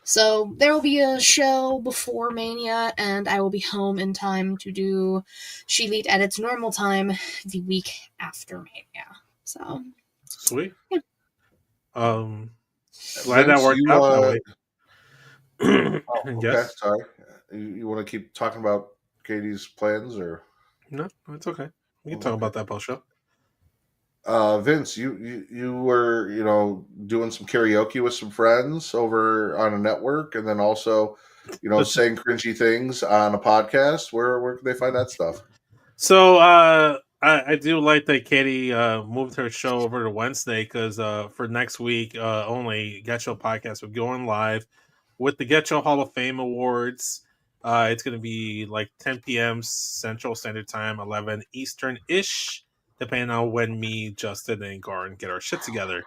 So there will be a show before Mania, and I will be home in time to do Sheelite at its normal time the week after Mania. So sweet. Yeah. Glad that worked out that way. Okay, sorry. You want to keep talking about Katie's plans, or no? It's okay. We can talk about that post show. Vince, you were doing some karaoke with some friends over on a network, and then also saying cringy things on a podcast. Where can they find that stuff? So I do like that Katie moved her show over to Wednesday because for next week only, Get Show Podcast will be going live with the Get Show Hall of Fame Awards. It's going to be like 10 p.m. Central Standard Time, 11 Eastern-ish, depending on when me, Justin, and Garn get our shit together.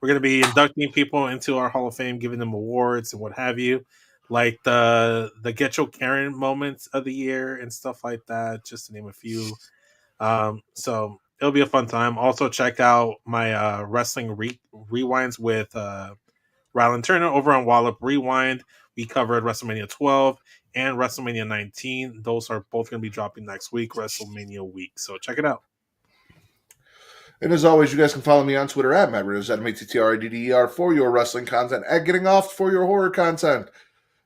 We're going to be inducting people into our Hall of Fame, giving them awards and what have you, like the Get Show Karen moments of the year and stuff like that, just to name a few. So it'll be a fun time. Also, check out my wrestling rewinds with Rylan Turner over on Wallop Rewind. We covered WrestleMania 12 and WrestleMania 19. Those are both going to be dropping next week, WrestleMania week. So check it out. And as always, you guys can follow me on Twitter at Matt Ridders, at MATTRIDDER for your wrestling content, at Getting Off for your horror content.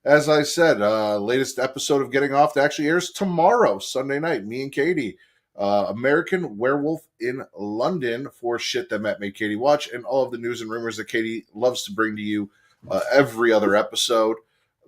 As I said, latest episode of Getting Off actually airs tomorrow, Sunday night. Me and Katie, American Werewolf in London for shit that Matt made Katie watch, and all of the news and rumors that Katie loves to bring to you every other episode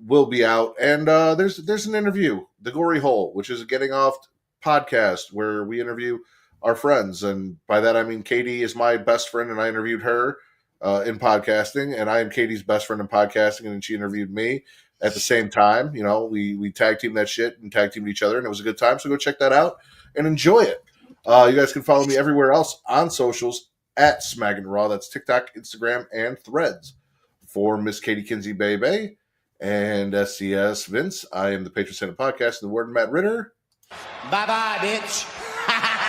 will be out. And there's an interview, The Gory Hole, which is a Getting Off podcast where we interview our friends, and by that I mean Katie is my best friend, and I interviewed her in podcasting, and I am Katie's best friend in podcasting, and she interviewed me at the same time. We tag teamed that shit and tag teamed each other, and it was a good time. So go check that out and enjoy it. You guys can follow me everywhere else on socials at Smackin It Raw. That's TikTok, Instagram, and Threads. For Miss Katie Kinsey Bebe and SCS Vince, I am the Patron Saint of Podcast, and the word Matt Ritter. Bye-bye, bitch.